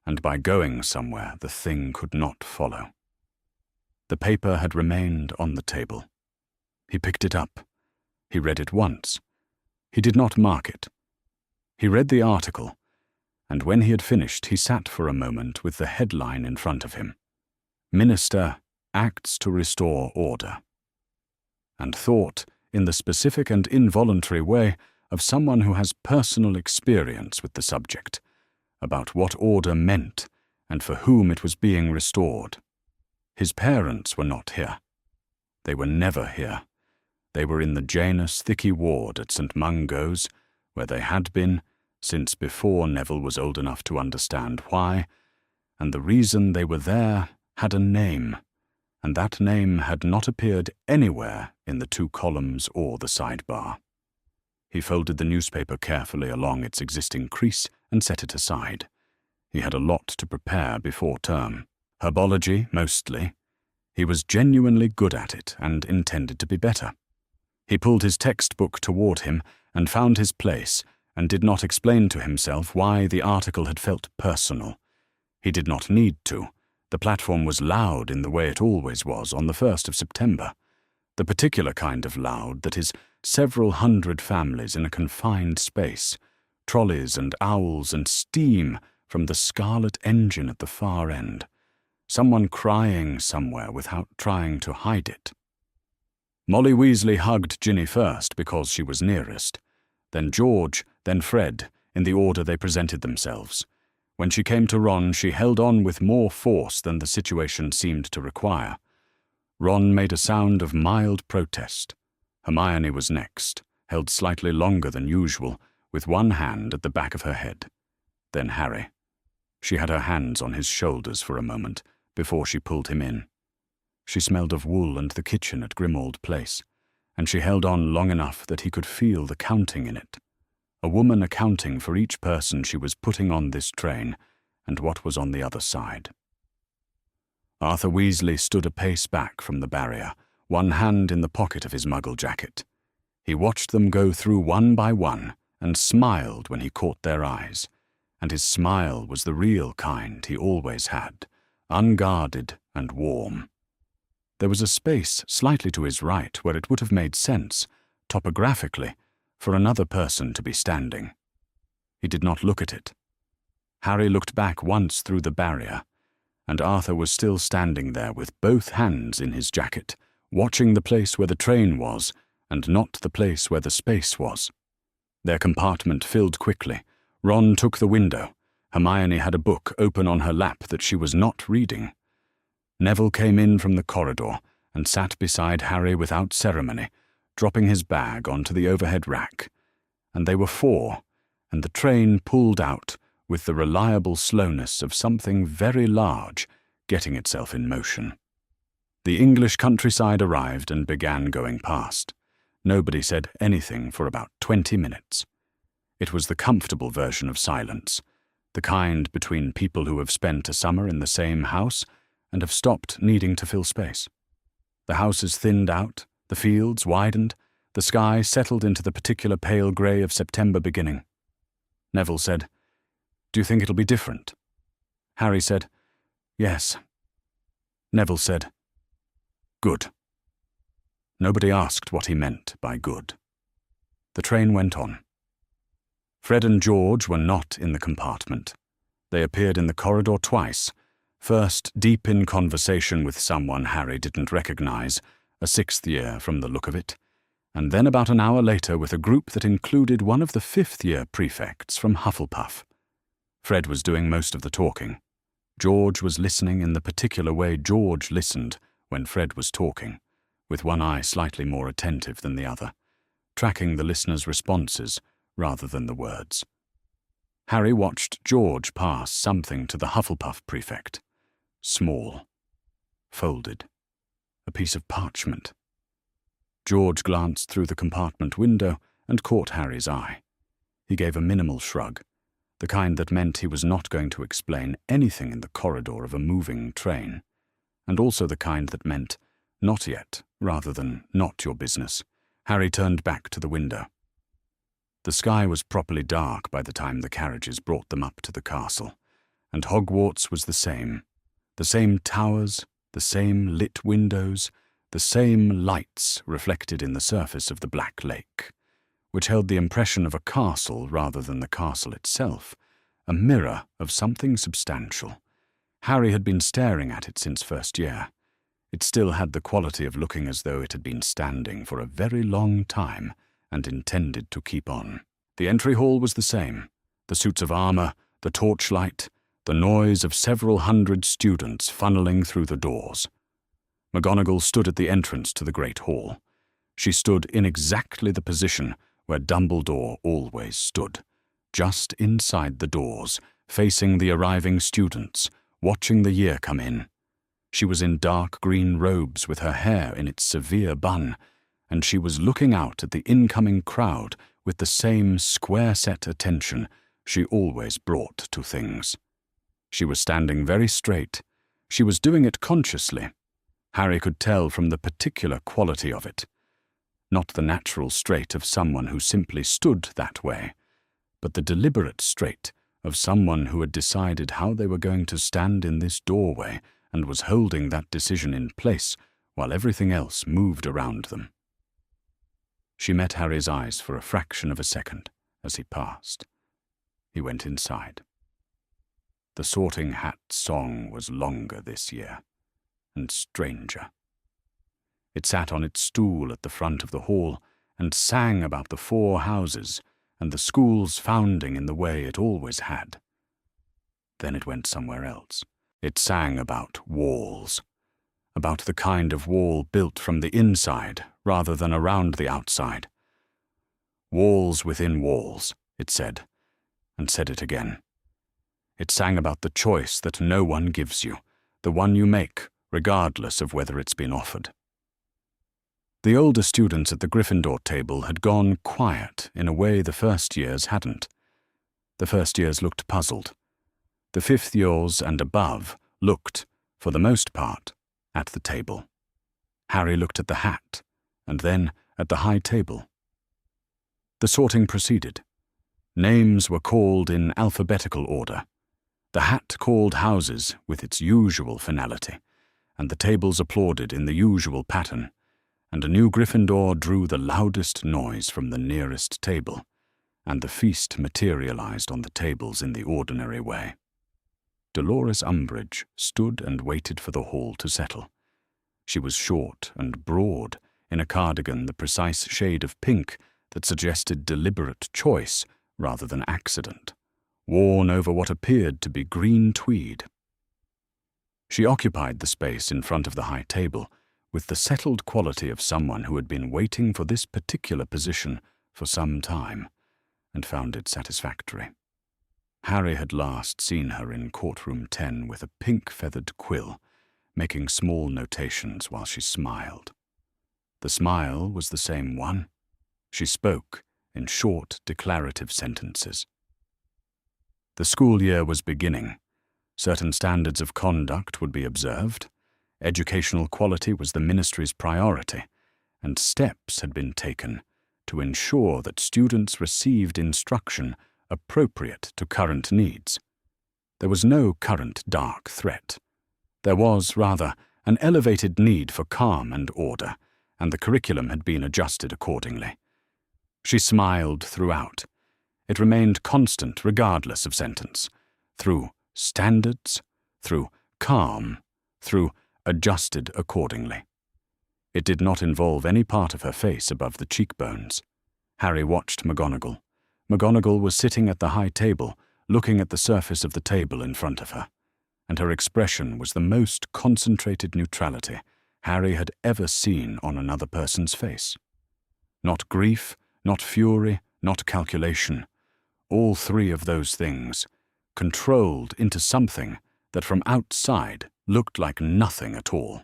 and by going somewhere the thing could not follow. The paper had remained on the table. He picked it up. He read it once. He did not mark it. He read the article, and when he had finished he sat for a moment with the headline in front of him. Minister acts to restore order. And thought, in the specific and involuntary way of someone who has personal experience with the subject, about what order meant and for whom it was being restored. His parents were not here. They were never here. They were in the Janus Thicky ward at St. Mungo's, where they had been since before Neville was old enough to understand why, and the reason they were there had a name, and that name had not appeared anywhere in the 2 columns or the sidebar. He folded the newspaper carefully along its existing crease and set it aside. He had a lot to prepare before term. Herbology, mostly. He was genuinely good at it and intended to be better. He pulled his textbook toward him and found his place and did not explain to himself why the article had felt personal. He did not need to. The platform was loud in the way it always was on the 1st of September, the particular kind of loud that is several hundred families in a confined space, trolleys and owls and steam from the scarlet engine at the far end, someone crying somewhere without trying to hide it. Molly Weasley hugged Ginny first because she was nearest, then George, then Fred, in the order they presented themselves. When she came to Ron, she held on with more force than the situation seemed to require. Ron made a sound of mild protest. Hermione was next, held slightly longer than usual, with one hand at the back of her head. Then Harry. She had her hands on his shoulders for a moment before she pulled him in. She smelled of wool and the kitchen at Grimmauld Place, and she held on long enough that he could feel the counting in it. A woman accounting for each person she was putting on this train and what was on the other side. Arthur Weasley stood a pace back from the barrier, one hand in the pocket of his muggle jacket. He watched them go through one by one and smiled when he caught their eyes, and his smile was the real kind he always had, unguarded and warm. There was a space slightly to his right where it would have made sense, topographically, for another person to be standing. He did not look at it. Harry looked back once through the barrier, and Arthur was still standing there with both hands in his jacket, watching the place where the train was and not the place where the space was. Their compartment filled quickly. Ron took the window. Hermione had a book open on her lap that she was not reading. Neville came in from the corridor and sat beside Harry without ceremony, dropping his bag onto the overhead rack. And they were 4, and the train pulled out with the reliable slowness of something very large getting itself in motion. The English countryside arrived and began going past. Nobody said anything for about 20 minutes. It was the comfortable version of silence, the kind between people who have spent a summer in the same house and have stopped needing to fill space. The houses thinned out, the fields widened, the sky settled into the particular pale grey of September beginning. Neville said, "Do you think it'll be different?" Harry said, "Yes." Neville said, "Good." Nobody asked what he meant by good. The train went on. Fred and George were not in the compartment. They appeared in the corridor twice, first deep in conversation with someone Harry didn't recognize, a 6th year from the look of it, and then about an hour later with a group that included one of the 5th-year prefects from Hufflepuff. Fred was doing most of the talking. George was listening in the particular way George listened when Fred was talking, with one eye slightly more attentive than the other, tracking the listener's responses rather than the words. Harry watched George pass something to the Hufflepuff prefect. Small. Folded. A piece of parchment. George glanced through the compartment window and caught Harry's eye. He gave a minimal shrug, the kind that meant he was not going to explain anything in the corridor of a moving train, and also the kind that meant not yet, rather than not your business. Harry turned back to the window. The sky was properly dark by the time the carriages brought them up to the castle, and Hogwarts was the same towers, the same lit windows, the same lights reflected in the surface of the Black Lake, which held the impression of a castle rather than the castle itself, a mirror of something substantial. Harry had been staring at it since first year. It still had the quality of looking as though it had been standing for a very long time and intended to keep on. The entry hall was the same, the suits of armor, the torchlight, the noise of several hundred students funneling through the doors. McGonagall stood at the entrance to the Great Hall. She stood in exactly the position where Dumbledore always stood, just inside the doors, facing the arriving students, watching the year come in. She was in dark green robes with her hair in its severe bun, and she was looking out at the incoming crowd with the same square-set attention she always brought to things. She was standing very straight. She was doing it consciously. Harry could tell from the particular quality of it. Not the natural straight of someone who simply stood that way, but the deliberate straight of someone who had decided how they were going to stand in this doorway and was holding that decision in place while everything else moved around them. She met Harry's eyes for a fraction of a second as he passed. He went inside. The Sorting Hat song was longer this year, and stranger. It sat on its stool at the front of the hall and sang about the 4 houses and the school's founding in the way it always had. Then it went somewhere else. It sang about walls, about the kind of wall built from the inside rather than around the outside. Walls within walls, it said, and said it again. It sang about the choice that no one gives you, the one you make, regardless of whether it's been offered. The older students at the Gryffindor table had gone quiet in a way the first years hadn't. The first years looked puzzled. The 5th years and above looked, for the most part, at the table. Harry looked at the hat, and then at the high table. The sorting proceeded. Names were called in alphabetical order. The hat called houses with its usual finality, and the tables applauded in the usual pattern, and a new Gryffindor drew the loudest noise from the nearest table, and the feast materialized on the tables in the ordinary way. Dolores Umbridge stood and waited for the hall to settle. She was short and broad, in a cardigan the precise shade of pink that suggested deliberate choice rather than accident, worn over what appeared to be green tweed. She occupied the space in front of the high table with the settled quality of someone who had been waiting for this particular position for some time and found it satisfactory. Harry had last seen her in courtroom 10 with a pink-feathered quill, making small notations while she smiled. The smile was the same one. She spoke in short, declarative sentences. The school year was beginning. Certain standards of conduct would be observed. Educational quality was the ministry's priority, and steps had been taken to ensure that students received instruction appropriate to current needs. There was no current dark threat. There was, rather, an elevated need for calm and order, and the curriculum had been adjusted accordingly. She smiled throughout. It remained constant regardless of sentence, through standards, through calm, through adjusted accordingly. It did not involve any part of her face above the cheekbones. Harry watched McGonagall. McGonagall was sitting at the high table, looking at the surface of the table in front of her, and her expression was the most concentrated neutrality Harry had ever seen on another person's face. Not grief, not fury, not calculation. All three of those things, controlled into something that from outside looked like nothing at all.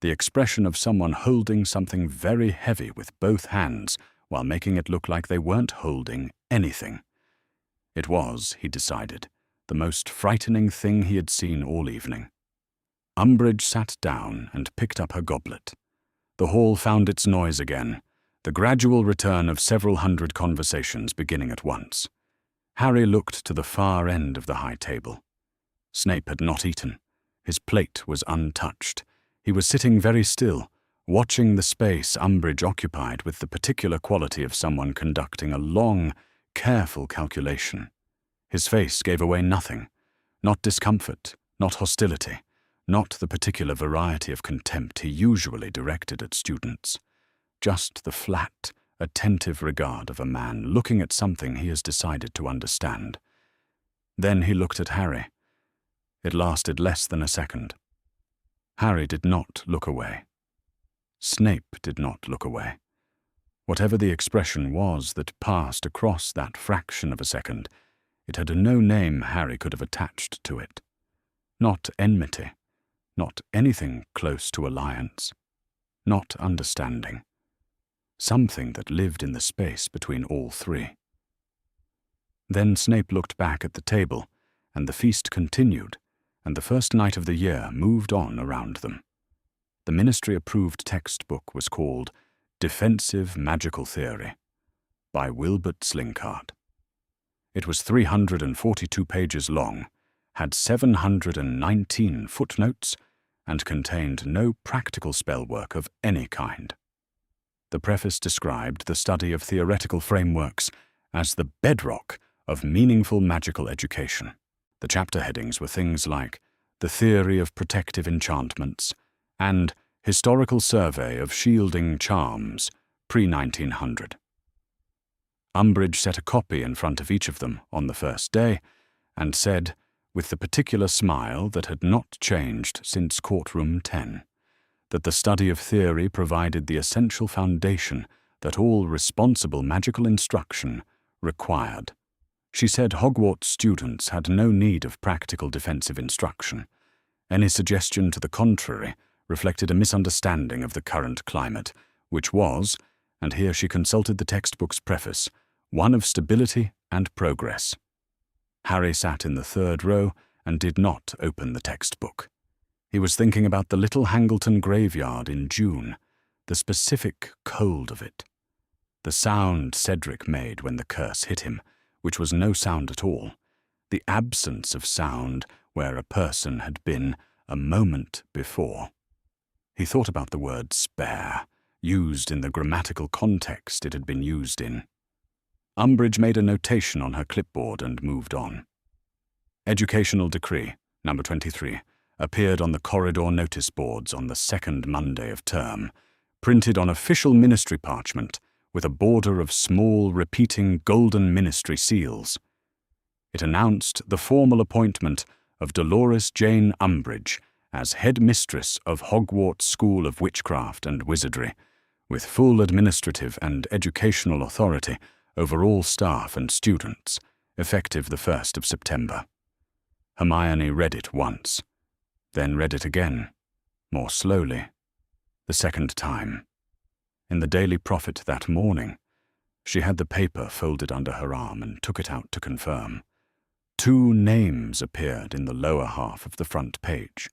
The expression of someone holding something very heavy with both hands while making it look like they weren't holding anything. It was, he decided, the most frightening thing he had seen all evening. Umbridge sat down and picked up her goblet. The hall found its noise again, the gradual return of several hundred conversations beginning at once. Harry looked to the far end of the high table. Snape had not eaten. His plate was untouched. He was sitting very still, watching the space Umbridge occupied with the particular quality of someone conducting a long, careful calculation. His face gave away nothing, not discomfort, not hostility, not the particular variety of contempt he usually directed at students, just the flat, attentive regard of a man looking at something he has decided to understand. Then he looked at Harry. It lasted less than a second. Harry did not look away. Snape did not look away. Whatever the expression was that passed across that fraction of a second, it had no name Harry could have attached to it. Not enmity, not anything close to alliance, not understanding. Something that lived in the space between all three. Then Snape looked back at the table, and the feast continued, and the first night of the year moved on around them. The ministry-approved textbook was called Defensive Magical Theory by Wilbert Slinkard. It was 342 pages long, had 719 footnotes, and contained no practical spellwork of any kind. The preface described the study of theoretical frameworks as the bedrock of meaningful magical education. The chapter headings were things like The Theory of Protective Enchantments and Historical Survey of Shielding Charms, pre-1900. Umbridge set a copy in front of each of them on the first day and said, with the particular smile that had not changed since courtroom 10, that the study of theory provided the essential foundation that all responsible magical instruction required. She said Hogwarts students had no need of practical defensive instruction. Any suggestion to the contrary reflected a misunderstanding of the current climate, which was, and here she consulted the textbook's preface, one of stability and progress. Harry sat in the third row and did not open the textbook. He was thinking about the little Hangleton graveyard in June, the specific cold of it. The sound Cedric made when the curse hit him, which was no sound at all. The absence of sound where a person had been a moment before. He thought about the word spare, used in the grammatical context it had been used in. Umbridge made a notation on her clipboard and moved on. Educational Decree, number 23, appeared on the corridor notice boards on the second Monday of term, printed on official ministry parchment with a border of small, repeating golden ministry seals. It announced the formal appointment of Dolores Jane Umbridge as headmistress of Hogwarts School of Witchcraft and Wizardry, with full administrative and educational authority over all staff and students, effective the 1st of September. Hermione read it once, then read it again, more slowly, the second time. In the Daily Prophet that morning, she had the paper folded under her arm and took it out to confirm. 2 names appeared in the lower half of the front page.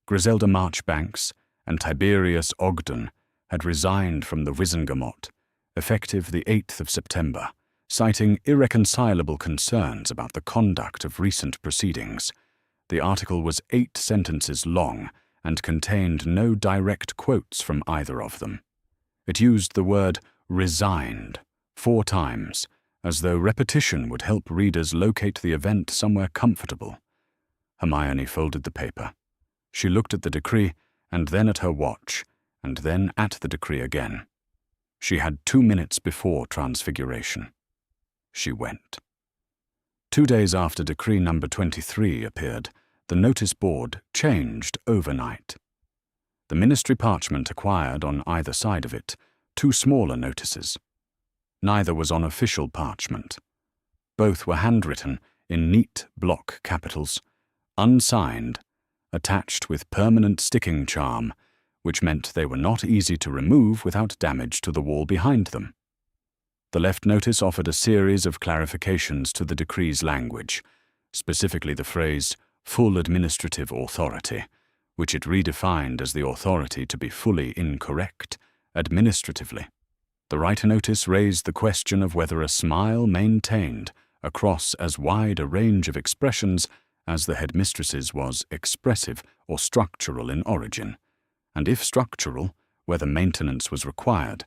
Griselda Marchbanks and Tiberius Ogden had resigned from the Wizengamot, effective the 8th of September, citing irreconcilable concerns about the conduct of recent proceedings. The article was 8 sentences long and contained no direct quotes from either of them. It used the word resigned 4 times, as though repetition would help readers locate the event somewhere comfortable. Hermione folded the paper. She looked at the decree, and then at her watch, and then at the decree again. She had 2 minutes before Transfiguration. She went. 2 days after Decree number 23 appeared, the notice board changed overnight. The ministry parchment acquired on either side of it 2 smaller notices. Neither was on official parchment. Both were handwritten in neat block capitals, unsigned, attached with permanent sticking charm, which meant they were not easy to remove without damage to the wall behind them. The left notice offered a series of clarifications to the decree's language, specifically the phrase full administrative authority, which it redefined as the authority to be fully incorrect, administratively. The right notice raised the question of whether a smile maintained across as wide a range of expressions as the headmistress's was expressive or structural in origin, and if structural, whether maintenance was required,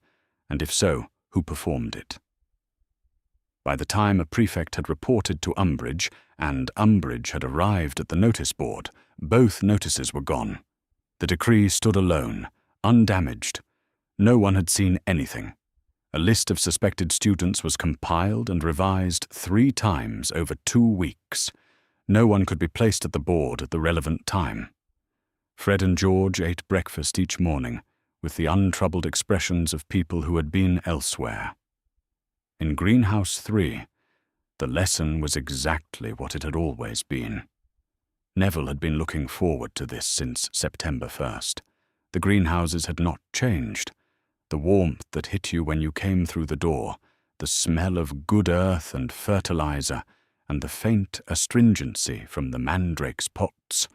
and if so, who performed it. By the time a prefect had reported to Umbridge, and Umbridge had arrived at the notice board, both notices were gone. The decree stood alone, undamaged. No one had seen anything. A list of suspected students was compiled and revised 3 times over 2 weeks. No one could be placed at the board at the relevant time. Fred and George ate breakfast each morning, with the untroubled expressions of people who had been elsewhere. In Greenhouse 3, the lesson was exactly what it had always been. Neville had been looking forward to this since September 1st. The greenhouses had not changed. The warmth that hit you when you came through the door, the smell of good earth and fertilizer, and the faint astringency from the mandrake's pots,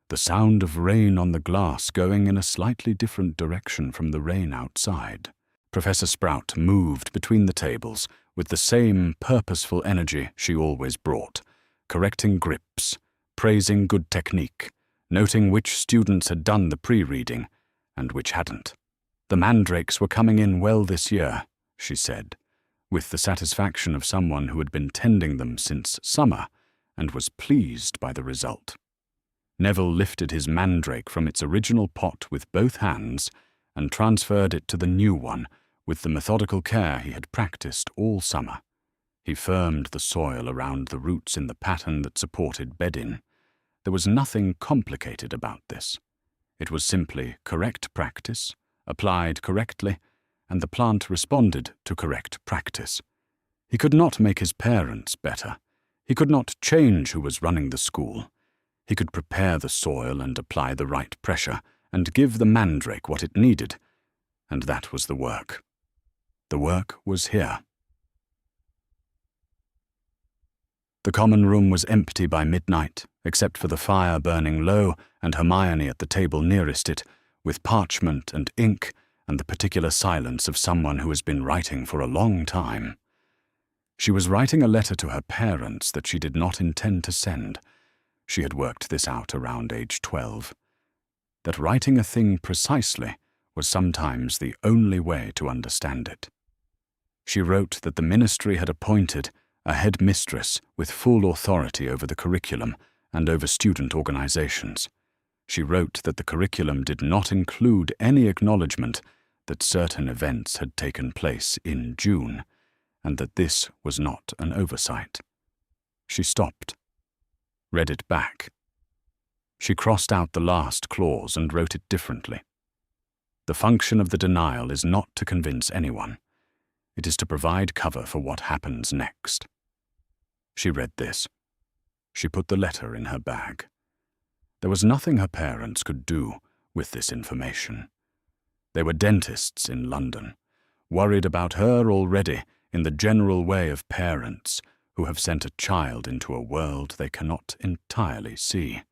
the sound of rain on the glass going in a slightly different direction from the rain outside. Professor Sprout moved between the tables with the same purposeful energy she always brought, correcting grips, praising good technique, noting which students had done the pre-reading and which hadn't. The mandrakes were coming in well this year, she said, with the satisfaction of someone who had been tending them since summer and was pleased by the result. Neville lifted his mandrake from its original pot with both hands and transferred it to the new one with the methodical care he had practiced all summer. He firmed the soil around the roots in the pattern that supported bedding. There was nothing complicated about this. It was simply correct practice, applied correctly, and the plant responded to correct practice. He could not make his parents better. He could not change who was running the school. He could prepare the soil and apply the right pressure and give the mandrake what it needed, and that was the work. The work was here. The common room was empty by midnight, except for the fire burning low and Hermione at the table nearest it, with parchment and ink and the particular silence of someone who has been writing for a long time. She was writing a letter to her parents that she did not intend to send. She had worked this out around age 12. That writing a thing precisely was sometimes the only way to understand it. She wrote that the ministry had appointed a headmistress with full authority over the curriculum and over student organizations. She wrote that the curriculum did not include any acknowledgement that certain events had taken place in June, and that this was not an oversight. She stopped, read it back. She crossed out the last clause and wrote it differently. The function of the denial is not to convince anyone. It is to provide cover for what happens next. She read this. She put the letter in her bag. There was nothing her parents could do with this information. They were dentists in London, worried about her already in the general way of parents who have sent a child into a world they cannot entirely see,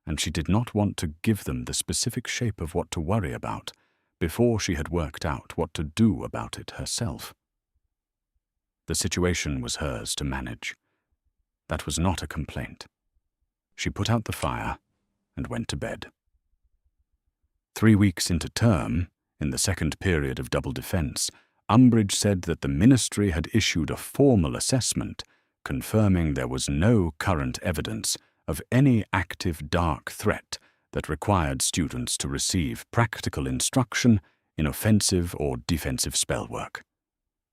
and she did not want to give them the specific shape of what to worry about before she had worked out what to do about it herself. The situation was hers to manage. That was not a complaint. She put out the fire and went to bed. 3 weeks into term, in the second period of double defence, Umbridge said that the Ministry had issued a formal assessment confirming there was no current evidence of any active dark threat that required students to receive practical instruction in offensive or defensive spellwork.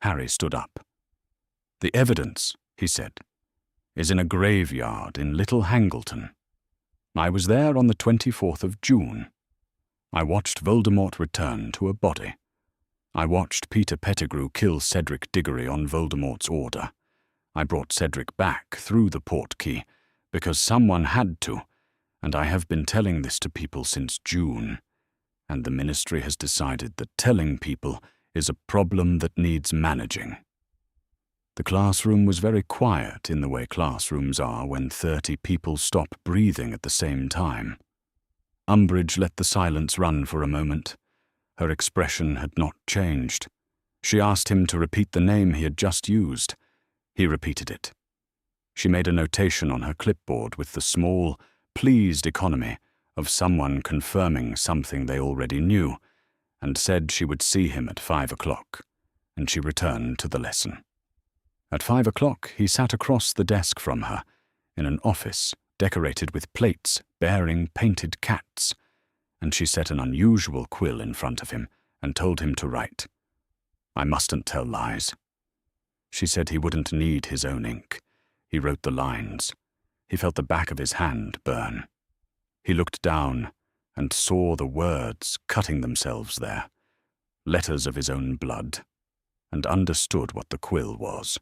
Harry stood up. "The evidence," he said, "is in a graveyard in Little Hangleton. I was there on the 24th of June. I watched Voldemort return to a body. I watched Peter Pettigrew kill Cedric Diggory on Voldemort's order. I brought Cedric back through the portkey because someone had to, and I have been telling this to people since June. And the Ministry has decided that telling people is a problem that needs managing." The classroom was very quiet in the way classrooms are when 30 people stop breathing at the same time. Umbridge let the silence run for a moment. Her expression had not changed. She asked him to repeat the name he had just used. He repeated it. She made a notation on her clipboard with the small, pleased economy of someone confirming something they already knew, and said she would see him at 5 o'clock, and she returned to the lesson. At 5 o'clock, he sat across the desk from her, in an office decorated with plates bearing painted cats, and she set an unusual quill in front of him and told him to write. "I mustn't tell lies." She said he wouldn't need his own ink. He wrote the lines. He felt the back of his hand burn. He looked down and saw the words cutting themselves there, letters of his own blood, and understood what the quill was.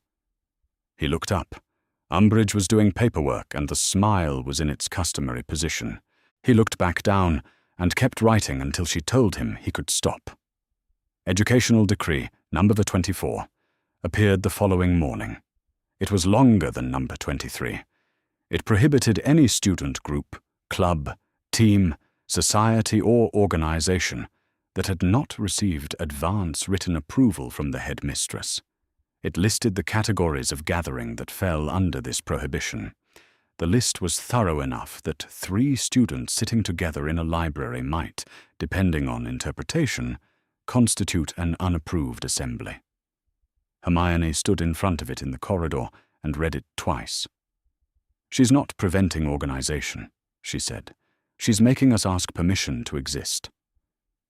He looked up. Umbridge was doing paperwork, and the smile was in its customary position. He looked back down and kept writing until she told him he could stop. Educational Decree, number 24, appeared the following morning. It was longer than number 23. It prohibited any student group, club, team, society, or organization that had not received advance written approval from the headmistress. It listed the categories of gathering that fell under this prohibition. The list was thorough enough that 3 students sitting together in a library might, depending on interpretation, constitute an unapproved assembly. Hermione stood in front of it in the corridor and read it twice. "She's not preventing organization," she said. "She's making us ask permission to exist."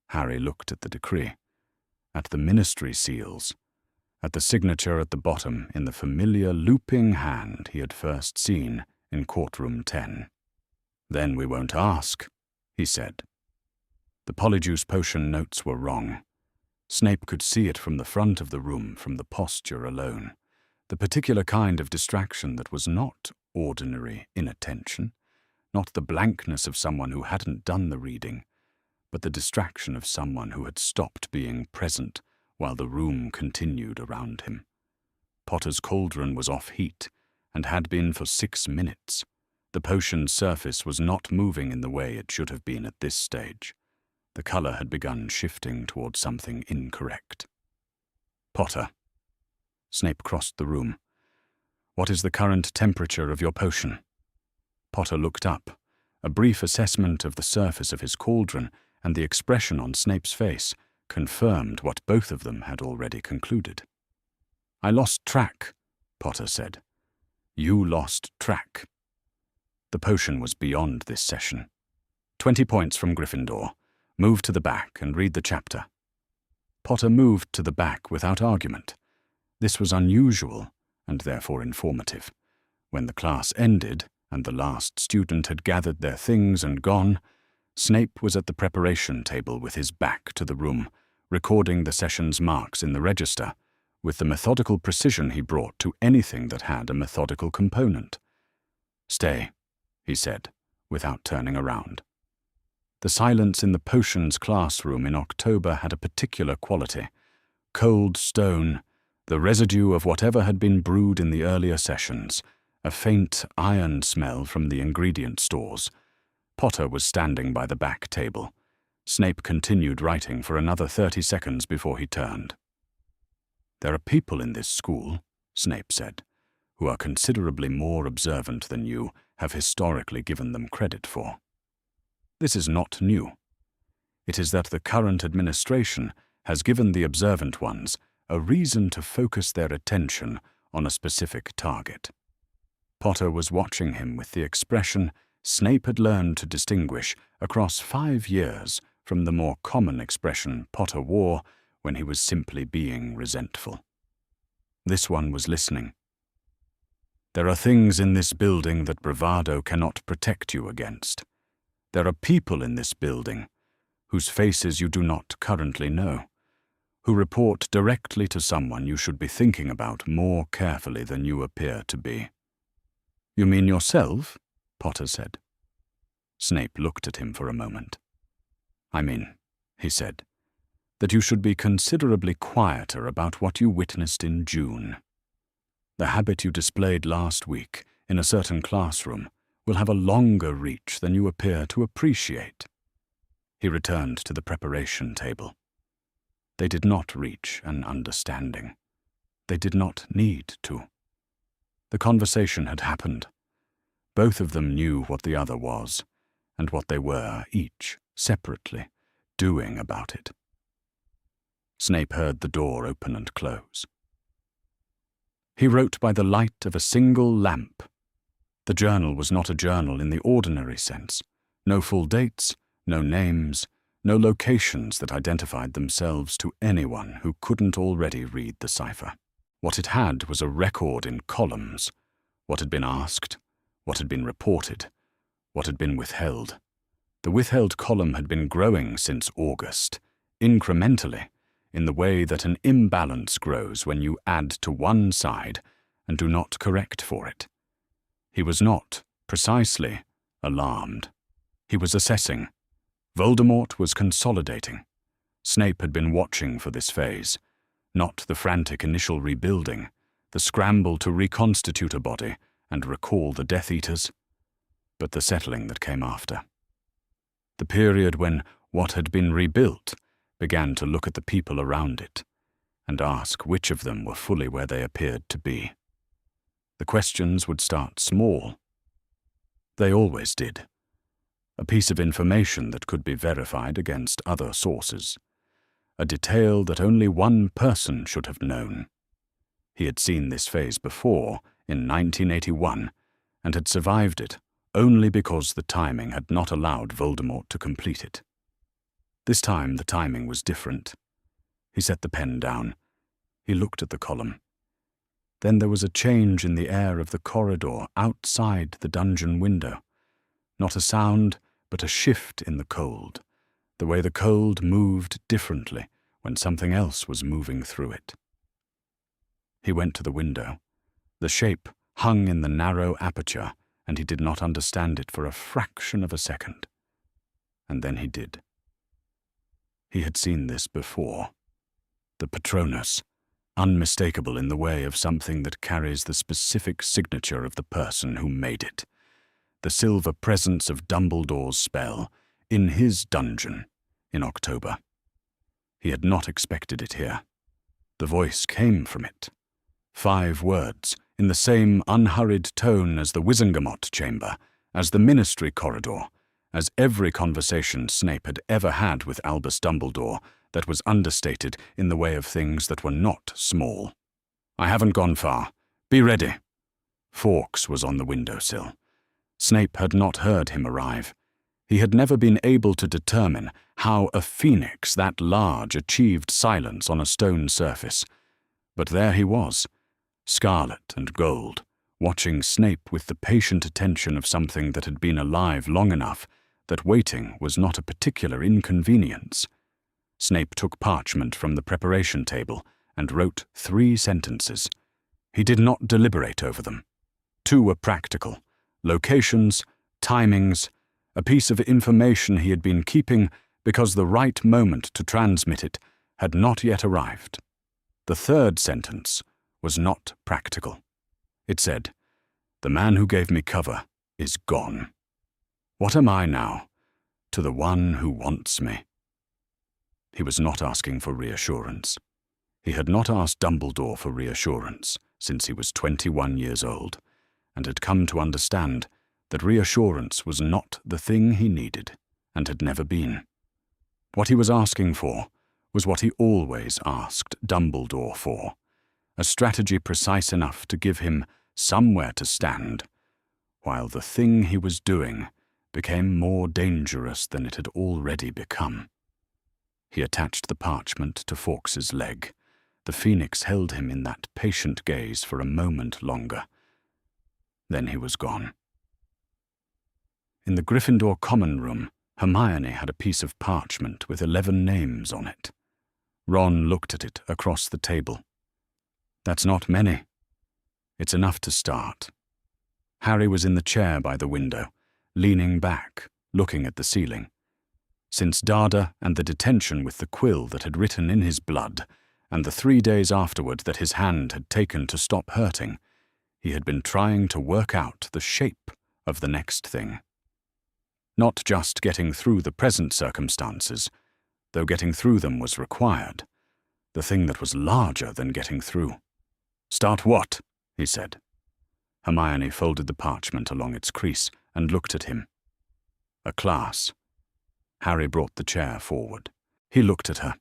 Harry looked at the decree, at the Ministry seals, at the signature at the bottom in the familiar looping hand he had first seen in courtroom 10. "Then we won't ask," he said. The polyjuice potion notes were wrong. Snape could see it from the front of the room from the posture alone, the particular kind of distraction that was not ordinary inattention, not the blankness of someone who hadn't done the reading, but the distraction of someone who had stopped being present while the room continued around him. Potter's cauldron was off heat, and had been for 6 minutes. The potion's surface was not moving in the way it should have been at this stage. The colour had begun shifting towards something incorrect. "Potter." Snape crossed the room. "What is the current temperature of your potion?" Potter looked up. A brief assessment of the surface of his cauldron and the expression on Snape's face confirmed what both of them had already concluded. "I lost track," Potter said. "You lost track." The potion was beyond this session. 20 points from Gryffindor. Move to the back and read the chapter. Potter moved to the back without argument. This was unusual and therefore informative. When the class ended and the last student had gathered their things and gone, Snape was at the preparation table with his back to the room, recording the session's marks in the register, with the methodical precision he brought to anything that had a methodical component. "Stay," he said, without turning around. The silence in the potions classroom in October had a particular quality. Cold stone, the residue of whatever had been brewed in the earlier sessions, a faint iron smell from the ingredient stores. Potter was standing by the back table. Snape continued writing for another 30 seconds before he turned. "There are people in this school," Snape said, "who are considerably more observant than you have historically given them credit for. This is not new. It is that the current administration has given the observant ones a reason to focus their attention on a specific target." Potter was watching him with the expression Snape had learned to distinguish across 5 years from the more common expression Potter wore when he was simply being resentful. This one was listening. "There are things in this building that bravado cannot protect you against. There are people in this building whose faces you do not currently know, who report directly to someone you should be thinking about more carefully than you appear to be." "You mean yourself?" Potter said. Snape looked at him for a moment. "I mean," he said, "that you should be considerably quieter about what you witnessed in June. The habit you displayed last week in a certain classroom will have a longer reach than you appear to appreciate." He returned to the preparation table. They did not reach an understanding. They did not need to. The conversation had happened. Both of them knew what the other was, and what they were, each, separately, doing about it. Snape heard the door open and close. He wrote by the light of a single lamp. The journal was not a journal in the ordinary sense. No full dates, no names, no locations that identified themselves to anyone who couldn't already read the cipher. What it had was a record in columns, what had been asked, what had been reported, what had been withheld. The withheld column had been growing since August, incrementally, in the way that an imbalance grows when you add to one side and do not correct for it. He was not, precisely, alarmed. He was assessing. Voldemort was consolidating. Snape had been watching for this phase, not the frantic initial rebuilding, the scramble to reconstitute a body and recall the Death Eaters, but the settling that came after. The period when what had been rebuilt began to look at the people around it and ask which of them were fully where they appeared to be. The questions would start small. They always did. A piece of information that could be verified against other sources. A detail that only one person should have known. He had seen this phase before, in 1981, and had survived it only because the timing had not allowed Voldemort to complete it. This time the timing was different. He set the pen down. He looked at the column. Then there was a change in the air of the corridor outside the dungeon window. Not a sound, but a shift in the cold, the way the cold moved differently when something else was moving through it. He went to the window. The shape hung in the narrow aperture, and he did not understand it for a fraction of a second. And then he did. He had seen this before. The Patronus, unmistakable in the way of something that carries the specific signature of the person who made it. The silver presence of Dumbledore's spell, in his dungeon, in October. He had not expected it here. The voice came from it. 5 words, in the same unhurried tone as the Wizengamot chamber, as the ministry corridor, as every conversation Snape had ever had with Albus Dumbledore that was understated in the way of things that were not small. "I haven't gone far. Be ready." Fawkes was on the windowsill. Snape had not heard him arrive. He had never been able to determine how a phoenix that large achieved silence on a stone surface. But there he was, scarlet and gold, watching Snape with the patient attention of something that had been alive long enough that waiting was not a particular inconvenience. Snape took parchment from the preparation table and wrote 3 sentences. He did not deliberate over them. 2 were practical: locations, timings, a piece of information he had been keeping because the right moment to transmit it had not yet arrived. The 3rd sentence was not practical. It said, "The man who gave me cover is gone. What am I now to the one who wants me?" He was not asking for reassurance. He had not asked Dumbledore for reassurance since he was 21 years old, and had come to understand that reassurance was not the thing he needed, and had never been. What he was asking for was what he always asked Dumbledore for, a strategy precise enough to give him somewhere to stand, while the thing he was doing became more dangerous than it had already become. He attached the parchment to Fawkes's leg. The phoenix held him in that patient gaze for a moment longer. Then he was gone. In the Gryffindor common room, Hermione had a piece of parchment with 11 names on it. Ron looked at it across the table. "That's not many. It's enough to start." Harry was in the chair by the window, leaning back, looking at the ceiling. Since Dada and the detention with the quill that had written in his blood, and the 3 days afterward that his hand had taken to stop hurting, he had been trying to work out the shape of the next thing. Not just getting through the present circumstances, though getting through them was required. The thing that was larger than getting through. "Start what?" he said. Hermione folded the parchment along its crease and looked at him. "A class." Harry brought the chair forward. He looked at her,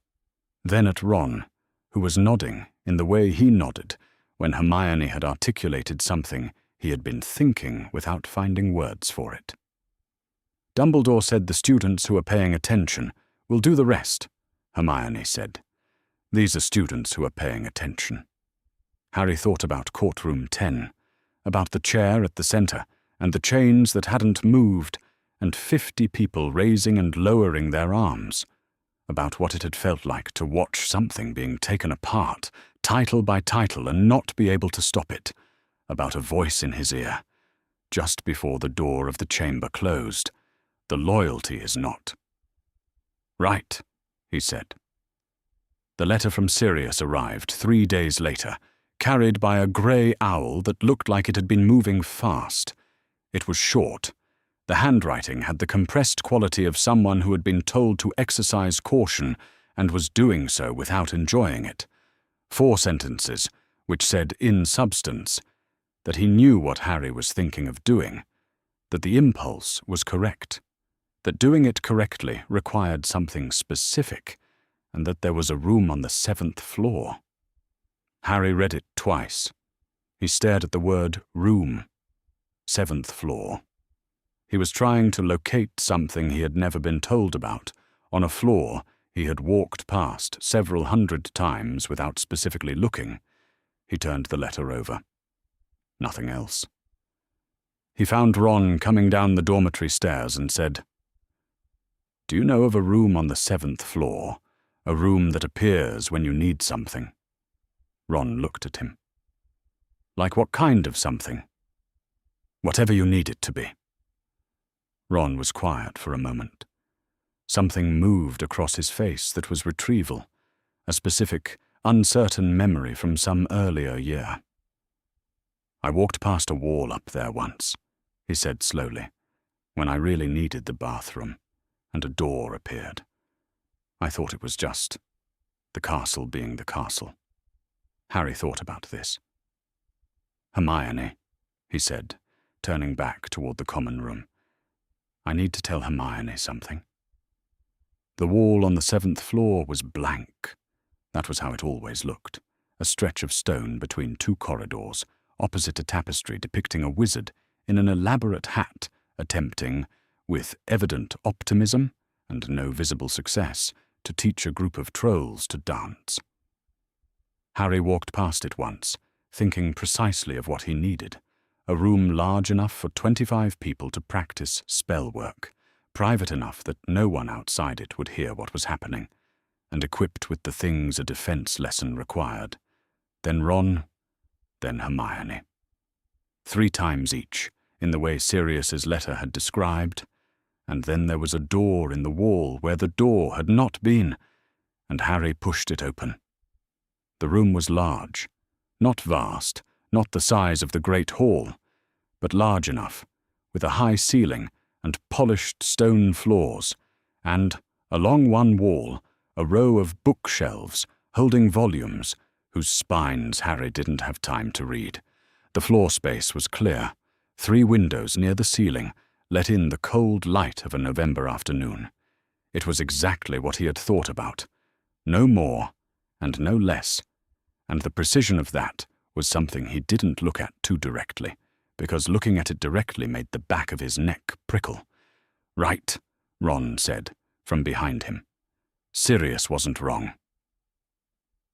then at Ron, who was nodding in the way he nodded when Hermione had articulated something he had been thinking without finding words for it. "Dumbledore said the students who are paying attention will do the rest," Hermione said. "These are students who are paying attention." Harry thought about courtroom 10, about the chair at the center, and the chains that hadn't moved, and 50 people raising and lowering their arms, about what it had felt like to watch something being taken apart, title by title, and not be able to stop it, about a voice in his ear, just before the door of the chamber closed. "The loyalty is not." "Right," he said. The letter from Sirius arrived 3 days later, carried by a grey owl that looked like it had been moving fast. It was short. The handwriting had the compressed quality of someone who had been told to exercise caution and was doing so without enjoying it. 4 sentences, which said in substance that he knew what Harry was thinking of doing, that the impulse was correct, that doing it correctly required something specific, and that there was a room on the 7th floor. Harry read it twice. He stared at the word room. 7th floor. He was trying to locate something he had never been told about, on a floor he had walked past several hundred times without specifically looking. He turned the letter over. Nothing else. He found Ron coming down the dormitory stairs and said, "Do you know of a room on the 7th floor, a room that appears when you need something?" Ron looked at him. "Like what kind of something?" "Whatever you need it to be." Ron was quiet for a moment. Something moved across his face that was retrieval, a specific, uncertain memory from some earlier year. "I walked past a wall up there once," he said slowly, "when I really needed the bathroom, and a door appeared. I thought it was just the castle being the castle." Harry thought about this. "Hermione," he said, turning back toward the common room. "I need to tell Hermione something." The wall on the 7th floor was blank. That was how it always looked, a stretch of stone between 2 corridors, opposite a tapestry depicting a wizard in an elaborate hat attempting, with evident optimism and no visible success, to teach a group of trolls to dance. Harry walked past it once, thinking precisely of what he needed, a room large enough for 25 people to practice spell work, private enough that no one outside it would hear what was happening, and equipped with the things a defense lesson required. Then Ron, then Hermione. 3 times each, in the way Sirius's letter had described, and then there was a door in the wall where the door had not been, and Harry pushed it open. The room was large, not vast, not the size of the Great Hall, but large enough, with a high ceiling and polished stone floors, and, along one wall, a row of bookshelves holding volumes whose spines Harry didn't have time to read. The floor space was clear. 3 windows near the ceiling let in the cold light of a November afternoon. It was exactly what he had thought about. No more and no less. And the precision of that was something he didn't look at too directly, because looking at it directly made the back of his neck prickle. "Right," Ron said, from behind him. Sirius wasn't wrong.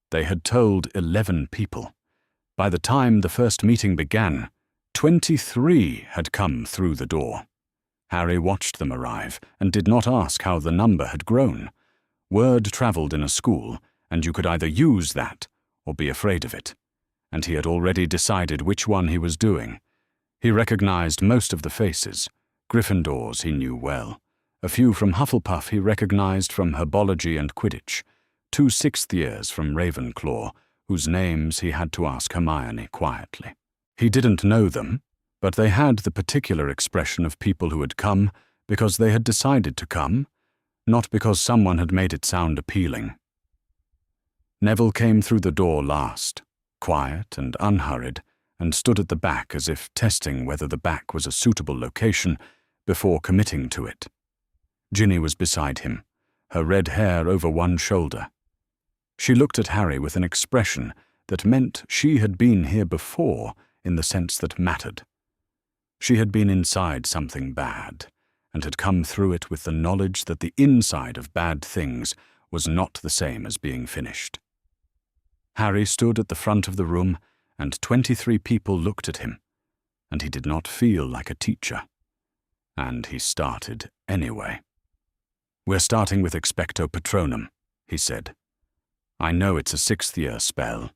They had told 11 people. By the time the first meeting began, 23 had come through the door. Harry watched them arrive and did not ask how the number had grown. Word travelled in a school, and you could either use that or be afraid of it. And he had already decided which one he was doing. He recognized most of the faces. Gryffindors he knew well. A few from Hufflepuff he recognized from herbology and Quidditch. 2 6th years from Ravenclaw, whose names he had to ask Hermione quietly. He didn't know them, but they had the particular expression of people who had come because they had decided to come, not because someone had made it sound appealing. Neville came through the door last, quiet and unhurried, and stood at the back as if testing whether the back was a suitable location before committing to it. Ginny was beside him, her red hair over one shoulder. She looked at Harry with an expression that meant she had been here before in the sense that mattered. She had been inside something bad, and had come through it with the knowledge that the inside of bad things was not the same as being finished. Harry stood at the front of the room, and 23 people looked at him, and he did not feel like a teacher. And he started anyway. "We're starting with Expecto Patronum," he said. "I know it's a 6th-year spell.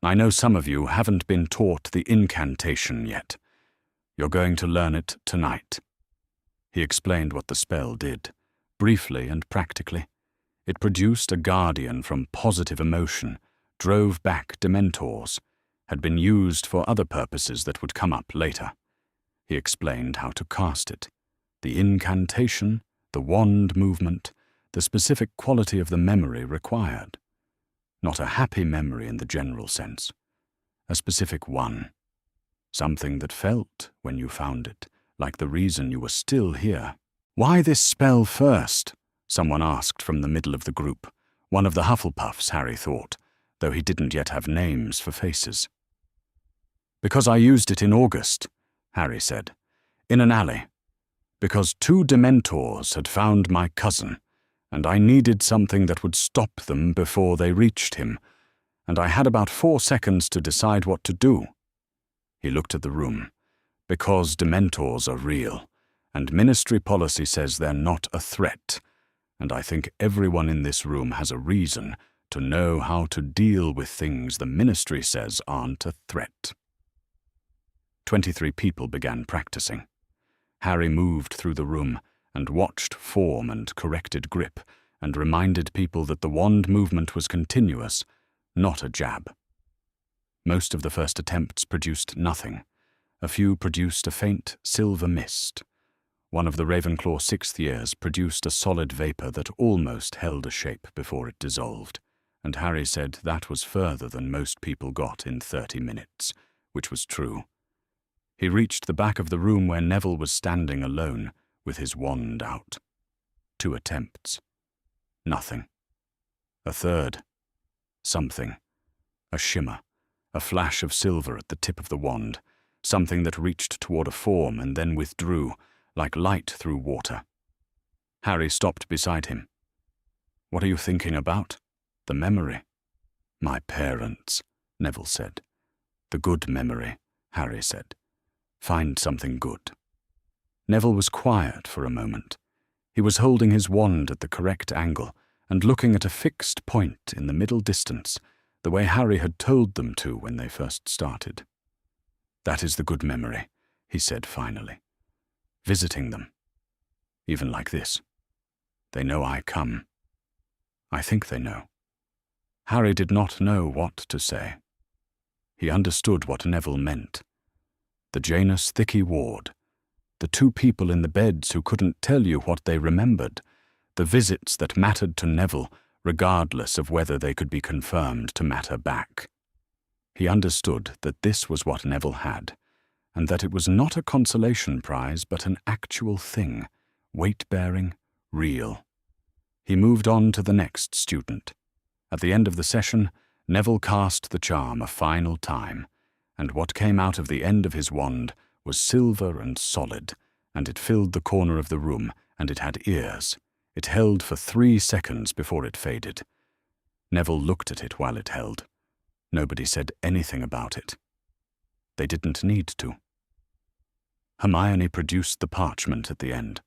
I know some of you haven't been taught the incantation yet. You're going to learn it tonight." He explained what the spell did, briefly and practically. It produced a guardian from positive emotion, drove back Dementors, had been used for other purposes that would come up later. He explained how to cast it, the incantation, the wand movement, the specific quality of the memory required. Not a happy memory in the general sense, a specific one. Something that felt, when you found it, like the reason you were still here. "Why this spell first?" someone asked from the middle of the group. One of the Hufflepuffs, Harry thought, though he didn't yet have names for faces. "Because I used it in August," Harry said, "in an alley. Because 2 Dementors had found my cousin, and I needed something that would stop them before they reached him, and I had about 4 seconds to decide what to do." He looked at the room. "Because Dementors are real, and Ministry policy says they're not a threat, and I think everyone in this room has a reason to know how to deal with things the Ministry says aren't a threat." 23 people began practicing. Harry moved through the room and watched form and corrected grip, and reminded people that the wand movement was continuous, not a jab. Most of the first attempts produced nothing. A few produced a faint silver mist. One of the Ravenclaw 6th years produced a solid vapor that almost held a shape before it dissolved, and Harry said that was further than most people got in 30 minutes, which was true. He reached the back of the room where Neville was standing alone, with his wand out. 2 attempts. Nothing. A third. Something. A shimmer. A flash of silver at the tip of the wand. Something that reached toward a form and then withdrew, like light through water. Harry stopped beside him. "What are you thinking about?" "The memory." "My parents," Neville said. "The good memory," Harry said. Find something good. Neville was quiet for a moment. He was holding his wand at the correct angle and looking at a fixed point in the middle distance, the way Harry had told them to when they first started. That is the good memory, he said finally. Visiting them. Even like this. They know I come. I think they know. Harry did not know what to say. He understood what Neville meant. The Janus Thicky ward. The two people in the beds who couldn't tell you what they remembered. The visits that mattered to Neville, regardless of whether they could be confirmed to matter back. He understood that this was what Neville had, and that it was not a consolation prize but an actual thing, weight-bearing, real. He moved on to the next student. At the end of the session, Neville cast the charm a final time, and what came out of the end of his wand was silver and solid, and it filled the corner of the room, and it had ears. It held for 3 seconds before it faded. Neville looked at it while it held. Nobody said anything about it. They didn't need to. Hermione produced the parchment at the end,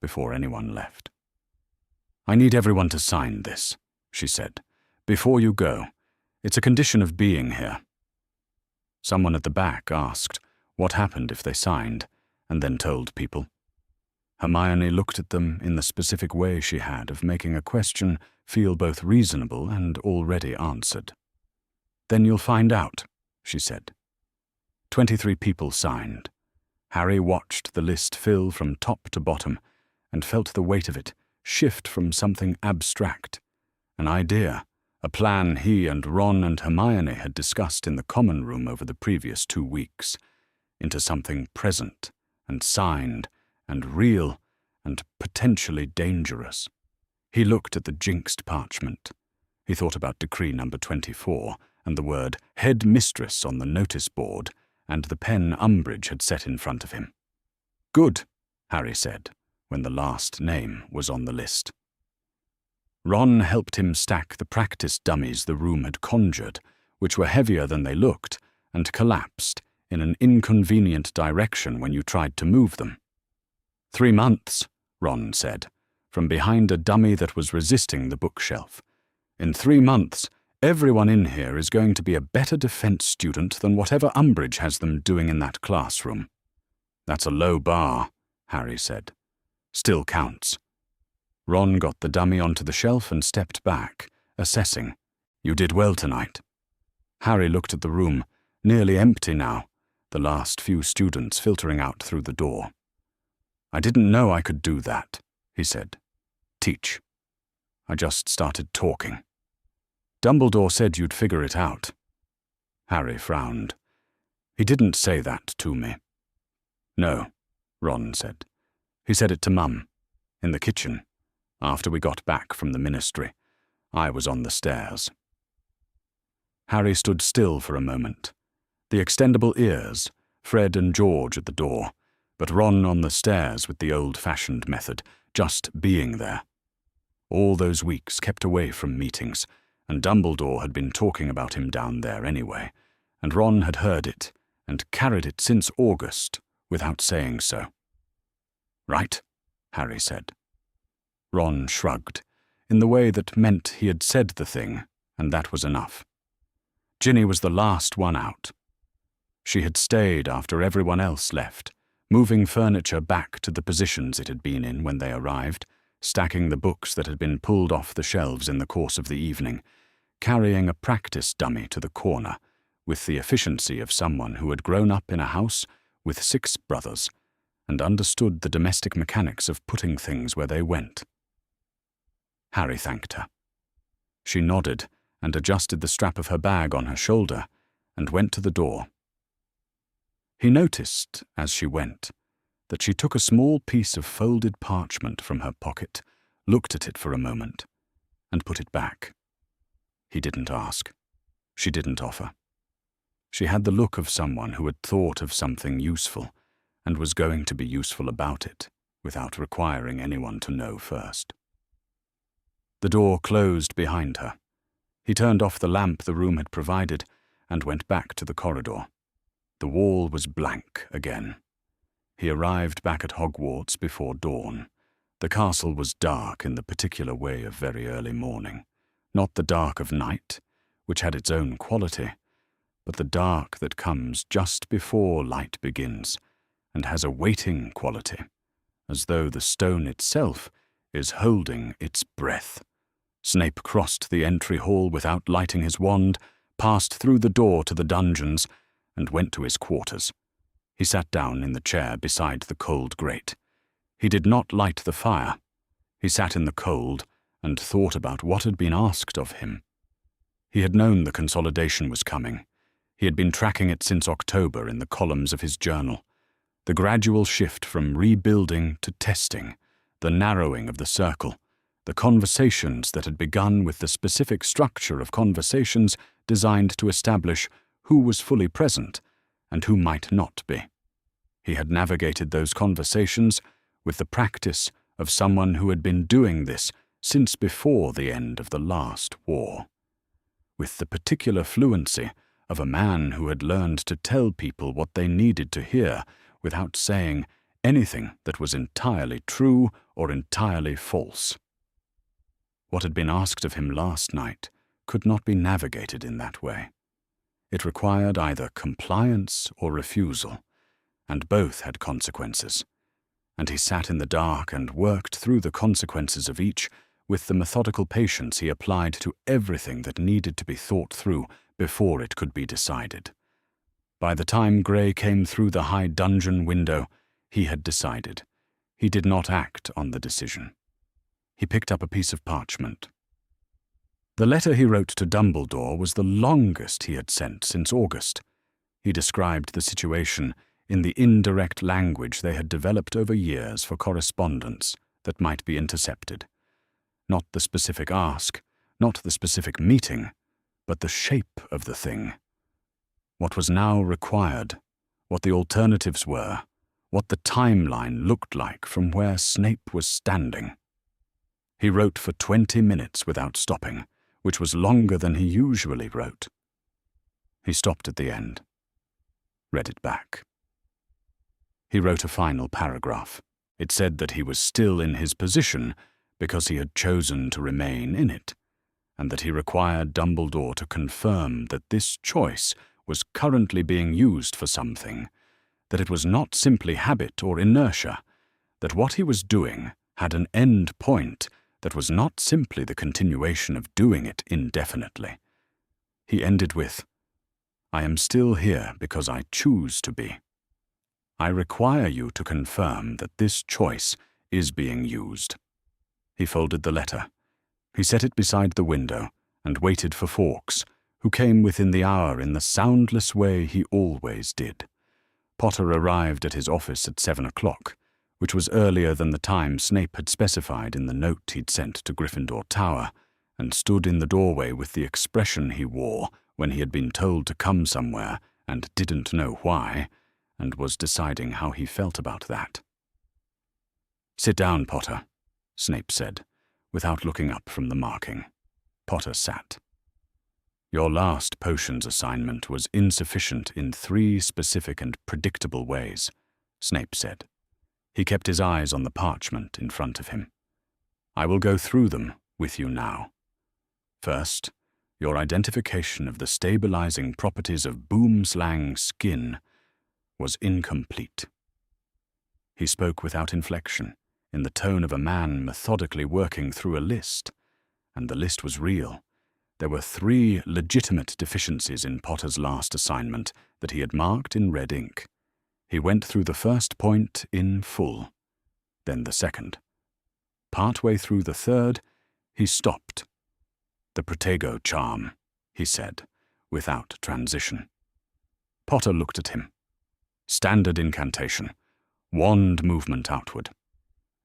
before anyone left. I need everyone to sign this, she said. Before you go. It's a condition of being here. Someone at the back asked what happened if they signed, and then told people. Hermione looked at them in the specific way she had of making a question feel both reasonable and already answered. Then you'll find out, she said. 23 people signed. Harry watched the list fill from top to bottom and felt the weight of it shift from something abstract, an idea, a plan he and Ron and Hermione had discussed in the common room over the previous 2 weeks, into something present and signed and real and potentially dangerous. He looked at the jinxed parchment. He thought about decree number 24 and the word Headmistress on the notice board and the pen Umbridge had set in front of him. Good, Harry said, when the last name was on the list. Ron helped him stack the practice dummies the room had conjured, which were heavier than they looked, and collapsed in an inconvenient direction when you tried to move them. 3 months, Ron said, from behind a dummy that was resisting the bookshelf. In 3 months, everyone in here is going to be a better defense student than whatever Umbridge has them doing in that classroom. That's a low bar, Harry said. Still counts. Ron got the dummy onto the shelf and stepped back, assessing. You did well tonight. Harry looked at the room, nearly empty now, the last few students filtering out through the door. I didn't know I could do that, he said. Teach. I just started talking. Dumbledore said you'd figure it out. Harry frowned. He didn't say that to me. No, Ron said. He said it to Mum, in the kitchen, after we got back from the ministry. I was on the stairs. Harry stood still for a moment. The extendable ears, Fred and George at the door, but Ron on the stairs with the old-fashioned method, just being there. All those weeks kept away from meetings, and Dumbledore had been talking about him down there anyway, and Ron had heard it and carried it since August without saying so. Right, Harry said. Ron shrugged, in the way that meant he had said the thing, and that was enough. Ginny was the last one out. She had stayed after everyone else left, moving furniture back to the positions it had been in when they arrived, stacking the books that had been pulled off the shelves in the course of the evening, carrying a practice dummy to the corner, with the efficiency of someone who had grown up in a house with 6 brothers and understood the domestic mechanics of putting things where they went. Harry thanked her. She nodded and adjusted the strap of her bag on her shoulder and went to the door. He noticed, as she went, that she took a small piece of folded parchment from her pocket, looked at it for a moment, and put it back. He didn't ask. She didn't offer. She had the look of someone who had thought of something useful and was going to be useful about it, without requiring anyone to know first. The door closed behind her. He turned off the lamp the room had provided and went back to the corridor. The wall was blank again. He arrived back at Hogwarts before dawn. The castle was dark in the particular way of very early morning, not the dark of night, which had its own quality, but the dark that comes just before light begins and has a waiting quality, as though the stone itself is holding its breath. Snape crossed the entry hall without lighting his wand, passed through the door to the dungeons, and went to his quarters. He sat down in the chair beside the cold grate. He did not light the fire. He sat in the cold and thought about what had been asked of him. He had known the consolidation was coming. He had been tracking it since October in the columns of his journal. The gradual shift from rebuilding to testing, the narrowing of the circle, the conversations that had begun with the specific structure of conversations designed to establish who was fully present and who might not be. He had navigated those conversations with the practice of someone who had been doing this since before the end of the last war, with the particular fluency of a man who had learned to tell people what they needed to hear without saying anything that was entirely true or entirely false. What had been asked of him last night could not be navigated in that way. It required either compliance or refusal, and both had consequences, and he sat in the dark and worked through the consequences of each with the methodical patience he applied to everything that needed to be thought through before it could be decided. By the time Grey came through the high dungeon window, he had decided. He did not act on the decision. He picked up a piece of parchment. The letter he wrote to Dumbledore was the longest he had sent since August. He described the situation in the indirect language they had developed over years for correspondence that might be intercepted. Not the specific ask, not the specific meeting, but the shape of the thing. What was now required, what the alternatives were, what the timeline looked like from where Snape was standing. He wrote for 20 minutes without stopping, which was longer than he usually wrote. He stopped at the end, read it back. He wrote a final paragraph. It said that he was still in his position because he had chosen to remain in it, and that he required Dumbledore to confirm that this choice was currently being used for something, that it was not simply habit or inertia, that what he was doing had an end point that was not simply the continuation of doing it indefinitely. He ended with, "I am still here because I choose to be. I require you to confirm that this choice is being used." He folded the letter. He set it beside the window and waited for Fawkes, who came within the hour in the soundless way he always did. Potter arrived at his office at 7 o'clock, which was earlier than the time Snape had specified in the note he'd sent to Gryffindor Tower, and stood in the doorway with the expression he wore when he had been told to come somewhere and didn't know why, and was deciding how he felt about that. "Sit down, Potter," Snape said, without looking up from the marking. Potter sat. "Your last potions assignment was insufficient in 3 specific and predictable ways," Snape said. He kept his eyes on the parchment in front of him. "I will go through them with you now. First, your identification of the stabilizing properties of Boomslang's skin was incomplete." He spoke without inflection, in the tone of a man methodically working through a list, and the list was real. There were 3 legitimate deficiencies in Potter's last assignment that he had marked in red ink. He went through the first point in full, then the second. Partway through the third, he stopped. "The Protego charm," he said, without transition. Potter looked at him. Standard incantation, wand movement outward.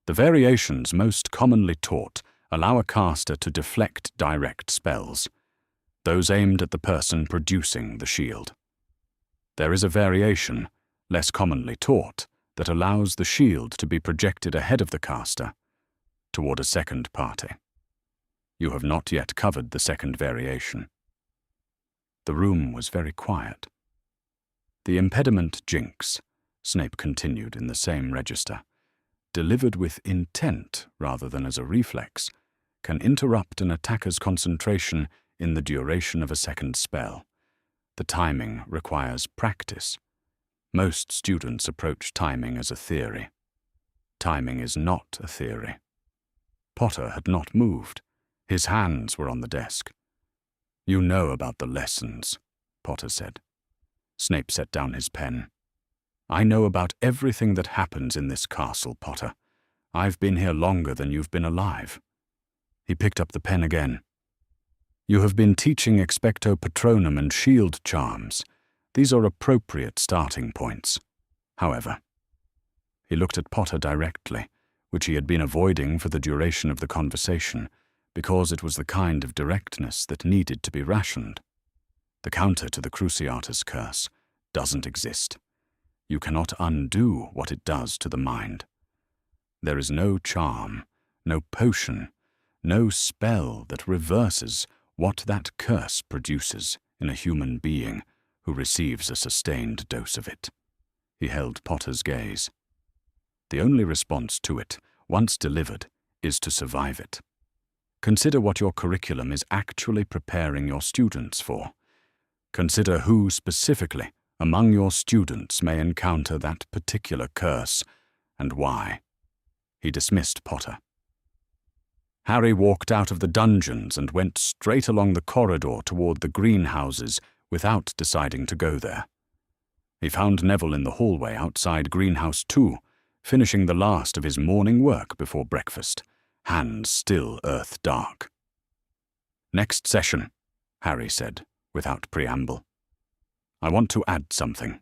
The variations most commonly taught allow a caster to deflect direct spells, those aimed at the person producing the shield. There is a variation, less commonly taught, that allows the shield to be projected ahead of the caster, toward a second party. You have not yet covered the second variation. The room was very quiet. The impediment jinx, Snape continued in the same register, delivered with intent rather than as a reflex, can interrupt an attacker's concentration in the duration of a second spell. The timing requires practice. Most students approach timing as a theory. Timing is not a theory. Potter had not moved. His hands were on the desk. "You know about the lessons," Potter said. Snape set down his pen. "I know about everything that happens in this castle, Potter. I've been here longer than you've been alive." He picked up the pen again. "You have been teaching Expecto Patronum and shield charms. These are appropriate starting points. However," he looked at Potter directly, which he had been avoiding for the duration of the conversation, because it was the kind of directness that needed to be rationed. "The counter to the Cruciatus curse doesn't exist. You cannot undo what it does to the mind. There is no charm, no potion, no spell that reverses what that curse produces in a human being who receives a sustained dose of it." He held Potter's gaze. "The only response to it, once delivered, is to survive it. Consider what your curriculum is actually preparing your students for. Consider who specifically among your students may encounter that particular curse, and why." He dismissed Potter. Harry walked out of the dungeons and went straight along the corridor toward the greenhouses without deciding to go there. He found Neville in the hallway outside Greenhouse 2, finishing the last of his morning work before breakfast, hands still earth-dark. "Next session," Harry said, without preamble. "I want to add something.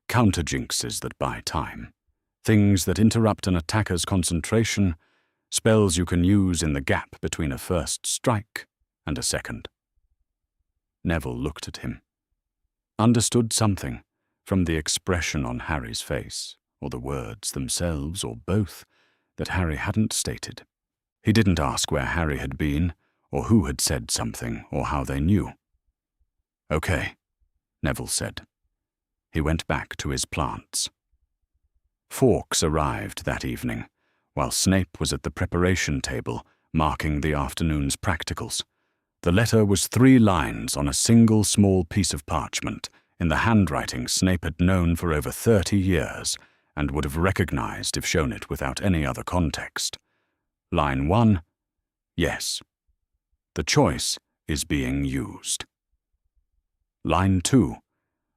Counter-jinxes that buy time. Things that interrupt an attacker's concentration, spells you can use in the gap between a first strike and a second." Neville looked at him. Understood something from the expression on Harry's face, or the words themselves, or both, that Harry hadn't stated. He didn't ask where Harry had been, or who had said something, or how they knew. "Okay," Neville said. He went back to his plants. Fawkes arrived that evening, while Snape was at the preparation table, marking the afternoon's practicals. The letter was 3 lines on a single small piece of parchment, in the handwriting Snape had known for over 30 years, and would have recognized if shown it without any other context. Line 1, yes. The choice is being used. Line 2,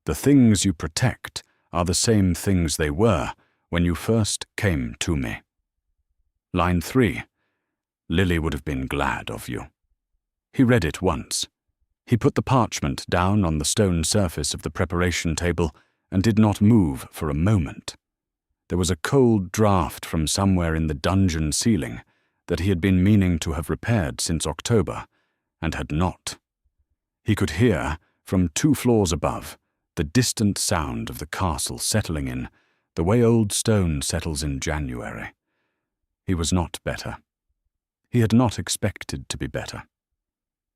the things you protect are the same things they were when you first came to me. Line 3, Lily would have been glad of you. He read it once. He put the parchment down on the stone surface of the preparation table and did not move for a moment. There was a cold draught from somewhere in the dungeon ceiling that he had been meaning to have repaired since October, and had not. He could hear, from 2 floors above, the distant sound of the castle settling in, the way old stone settles in January. He was not better. He had not expected to be better.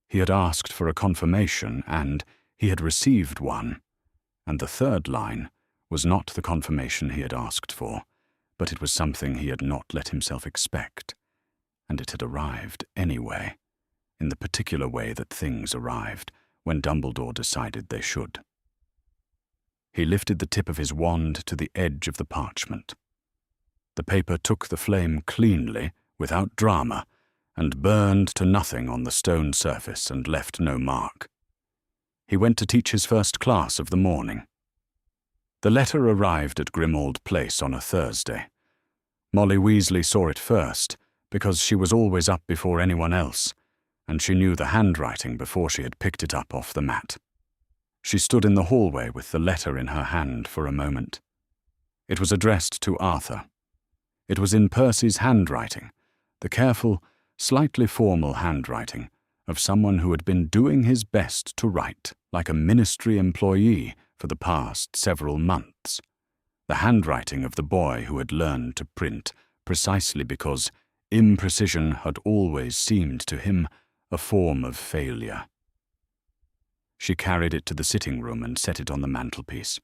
He had asked for a confirmation, and he had received one, and the 3rd line was not the confirmation he had asked for, but it was something he had not let himself expect, and it had arrived anyway, in the particular way that things arrived when Dumbledore decided they should. He lifted the tip of his wand to the edge of the parchment. The paper took the flame cleanly, without drama, and burned to nothing on the stone surface and left no mark. He went to teach his first class of the morning. The letter arrived at Grimmauld Place on a Thursday. Molly Weasley saw it first, because she was always up before anyone else, and she knew the handwriting before she had picked it up off the mat. She stood in the hallway with the letter in her hand for a moment. It was addressed to Arthur. It was in Percy's handwriting, the careful, slightly formal handwriting of someone who had been doing his best to write like a ministry employee for the past several months. The handwriting of the boy who had learned to print precisely because imprecision had always seemed to him a form of failure. She carried it to the sitting room and set it on the mantelpiece.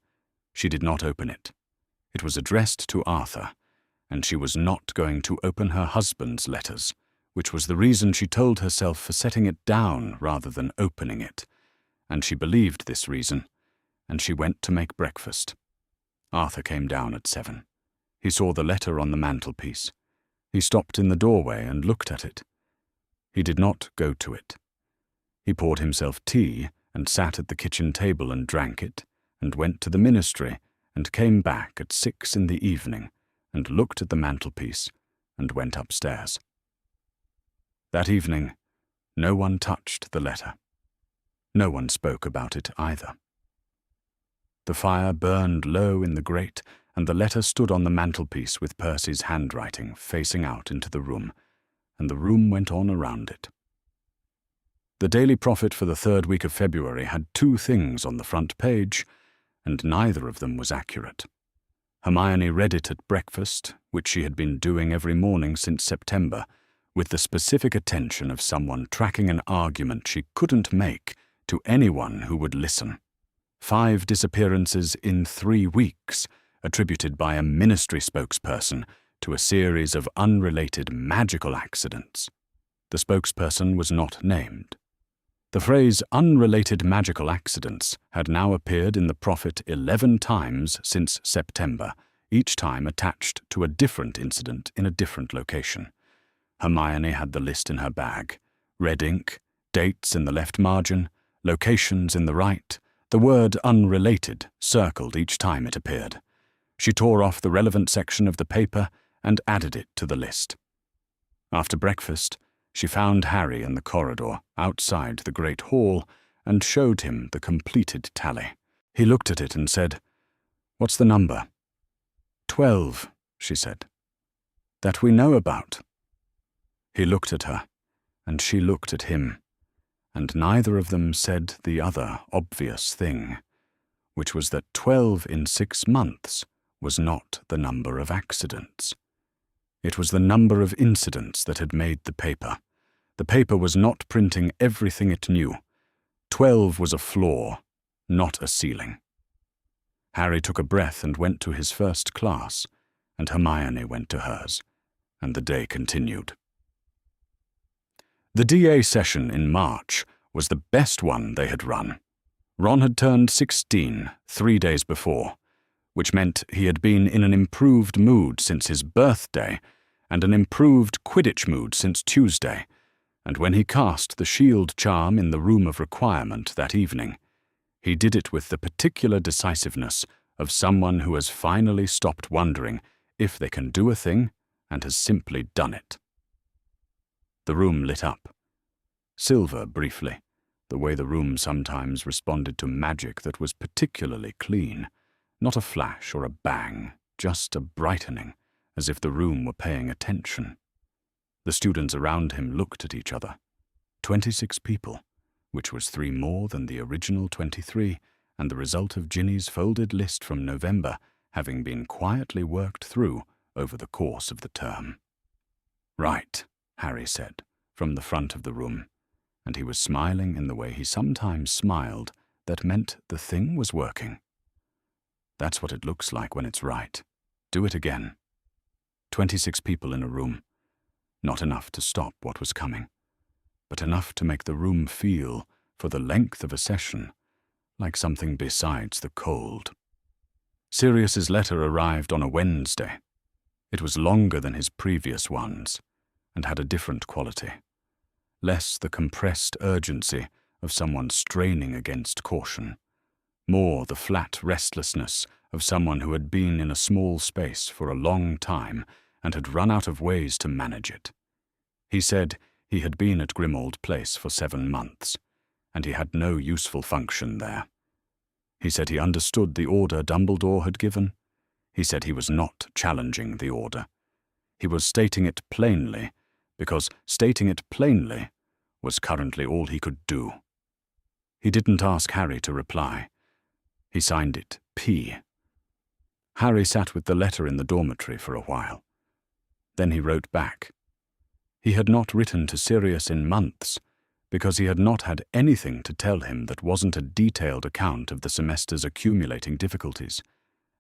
She did not open it. It was addressed to Arthur, and she was not going to open her husband's letters, which was the reason she told herself for setting it down rather than opening it, and she believed this reason, and she went to make breakfast. Arthur came down at 7. He saw the letter on the mantelpiece. He stopped in the doorway and looked at it. He did not go to it. He poured himself tea and sat at the kitchen table and drank it, and went to the ministry and came back at 6 in the evening and looked at the mantelpiece and went upstairs. That evening, no one touched the letter. No one spoke about it either. The fire burned low in the grate, and the letter stood on the mantelpiece with Percy's handwriting facing out into the room, and the room went on around it. The Daily Prophet for the 3rd week of February had 2 things on the front page, and neither of them was accurate. Hermione read it at breakfast, which she had been doing every morning since September, with the specific attention of someone tracking an argument she couldn't make to anyone who would listen. 5 disappearances in 3 weeks, attributed by a ministry spokesperson to a series of unrelated magical accidents. The spokesperson was not named. The phrase unrelated magical accidents had now appeared in the Prophet 11 times since September, each time attached to a different incident in a different location. Hermione had the list in her bag. Red ink, dates in the left margin, locations in the right, the word unrelated circled each time it appeared. She tore off the relevant section of the paper and added it to the list. After breakfast, she found Harry in the corridor outside the great hall and showed him the completed tally. He looked at it and said, "What's the number?" 12, she said. "That we know about." He looked at her, and she looked at him, and neither of them said the other obvious thing, which was that 12 in 6 months was not the number of accidents. It was the number of incidents that had made the paper. The paper was not printing everything it knew. 12 was a floor, not a ceiling. Harry took a breath and went to his first class, and Hermione went to hers, and the day continued. The DA session in March was the best one they had run. Ron had turned 16 3 days before, which meant he had been in an improved mood since his birthday and an improved Quidditch mood since Tuesday, and when he cast the shield charm in the room of requirement that evening, he did it with the particular decisiveness of someone who has finally stopped wondering if they can do a thing and has simply done it. The room lit up. Silver briefly, the way the room sometimes responded to magic that was particularly clean, not a flash or a bang, just a brightening, as if the room were paying attention. The students around him looked at each other. 26 people, which was 3 more than the original 23, and the result of Ginny's folded list from November having been quietly worked through over the course of the term. "Right," Harry said, from the front of the room, and he was smiling in the way he sometimes smiled that meant the thing was working. "That's what it looks like when it's right. Do it again." 26 people in a room. Not enough to stop what was coming, but enough to make the room feel, for the length of a session, like something besides the cold. Sirius's letter arrived on a Wednesday. It was longer than his previous ones, and had a different quality. Less the compressed urgency of someone straining against caution. More the flat restlessness of someone who had been in a small space for a long time and had run out of ways to manage it. He said he had been at Grimmauld Place for 7 months, and he had no useful function there. He said he understood the order Dumbledore had given. He said he was not challenging the order. He was stating it plainly, because stating it plainly was currently all he could do. He didn't ask Harry to reply. He signed it P. Harry sat with the letter in the dormitory for a while. Then he wrote back. He had not written to Sirius in months, because he had not had anything to tell him that wasn't a detailed account of the semester's accumulating difficulties,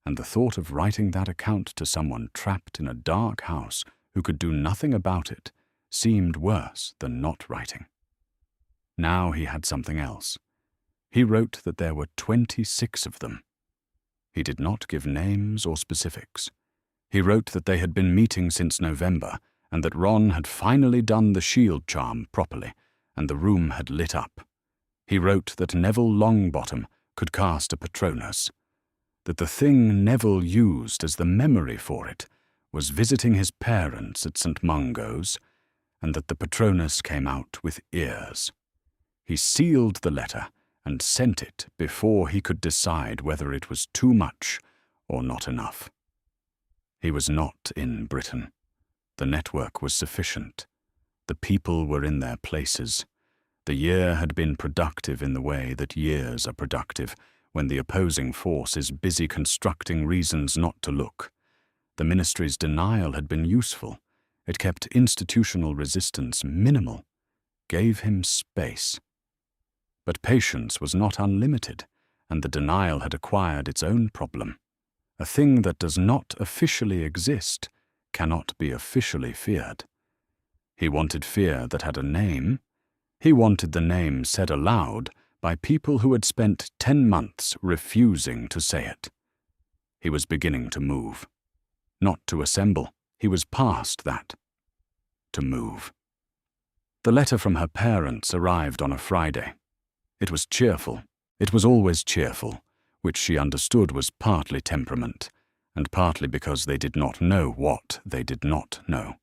and the thought of writing that account to someone trapped in a dark house who could do nothing about it seemed worse than not writing. Now he had something else. He wrote that there were 26 of them. He did not give names or specifics. He wrote that they had been meeting since November, and that Ron had finally done the shield charm properly, and the room had lit up. He wrote that Neville Longbottom could cast a Patronus, that the thing Neville used as the memory for it was visiting his parents at St. Mungo's, and that the Patronus came out with ears. He sealed the letter and sent it before he could decide whether it was too much or not enough. He was not in Britain. The network was sufficient. The people were in their places. The year had been productive in the way that years are productive, when the opposing force is busy constructing reasons not to look. The ministry's denial had been useful. It kept institutional resistance minimal, gave him space. But patience was not unlimited, and the denial had acquired its own problem. A thing that does not officially exist cannot be officially feared. He wanted fear that had a name. He wanted the name said aloud by people who had spent 10 months refusing to say it. He was beginning to move. Not to assemble. He was past that. To move. The letter from her parents arrived on a Friday. It was cheerful. It was always cheerful, which she understood was partly temperament, and partly because they did not know what they did not know.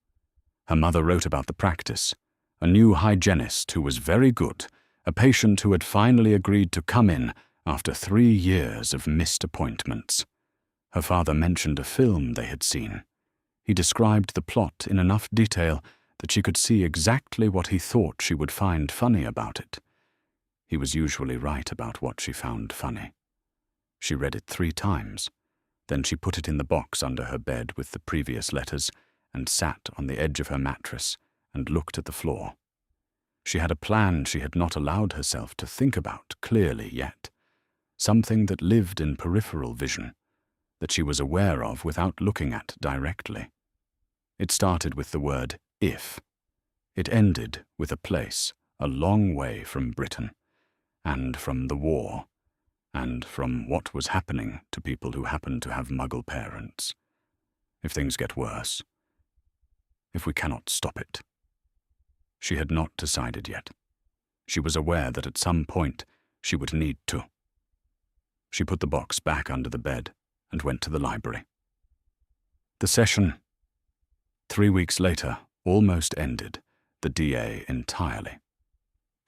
Her mother wrote about the practice. A new hygienist who was very good, a patient who had finally agreed to come in after 3 years of missed appointments. Her father mentioned a film they had seen. He described the plot in enough detail that she could see exactly what he thought she would find funny about it. He was usually right about what she found funny. She read it 3 times. Then she put it in the box under her bed with the previous letters and sat on the edge of her mattress and looked at the floor. She had a plan she had not allowed herself to think about clearly yet, something that lived in peripheral vision, that she was aware of without looking at directly. It started with the word if. It ended with a place a long way from Britain, and from the war, and from what was happening to people who happened to have Muggle parents. If things get worse, if we cannot stop it. She had not decided yet. She was aware that at some point she would need to. She put the box back under the bed and went to the library. The session, 3 weeks later, almost ended, the DA entirely.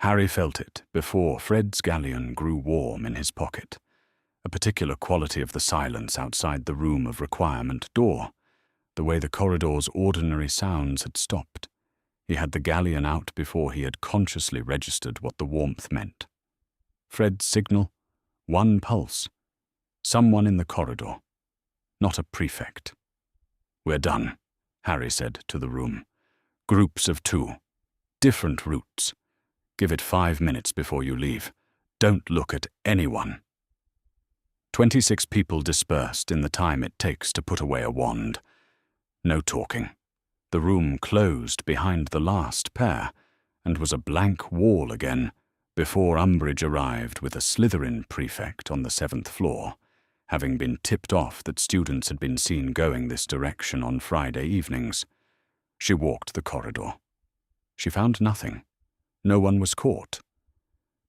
Harry felt it before Fred's galleon grew warm in his pocket, a particular quality of the silence outside the room of requirement door, the way the corridor's ordinary sounds had stopped. He had the galleon out before he had consciously registered what the warmth meant. Fred's signal, 1 pulse. Someone in the corridor. Not a prefect. "We're done," Harry said to the room. "Groups of 2. Different routes. Give it 5 minutes before you leave. Don't look at anyone." 26 people dispersed in the time it takes to put away a wand. No talking. The room closed behind the last pair, and was a blank wall again before Umbridge arrived with a Slytherin prefect on the 7th floor, having been tipped off that students had been seen going this direction on Friday evenings. She walked the corridor. She found nothing. No one was caught.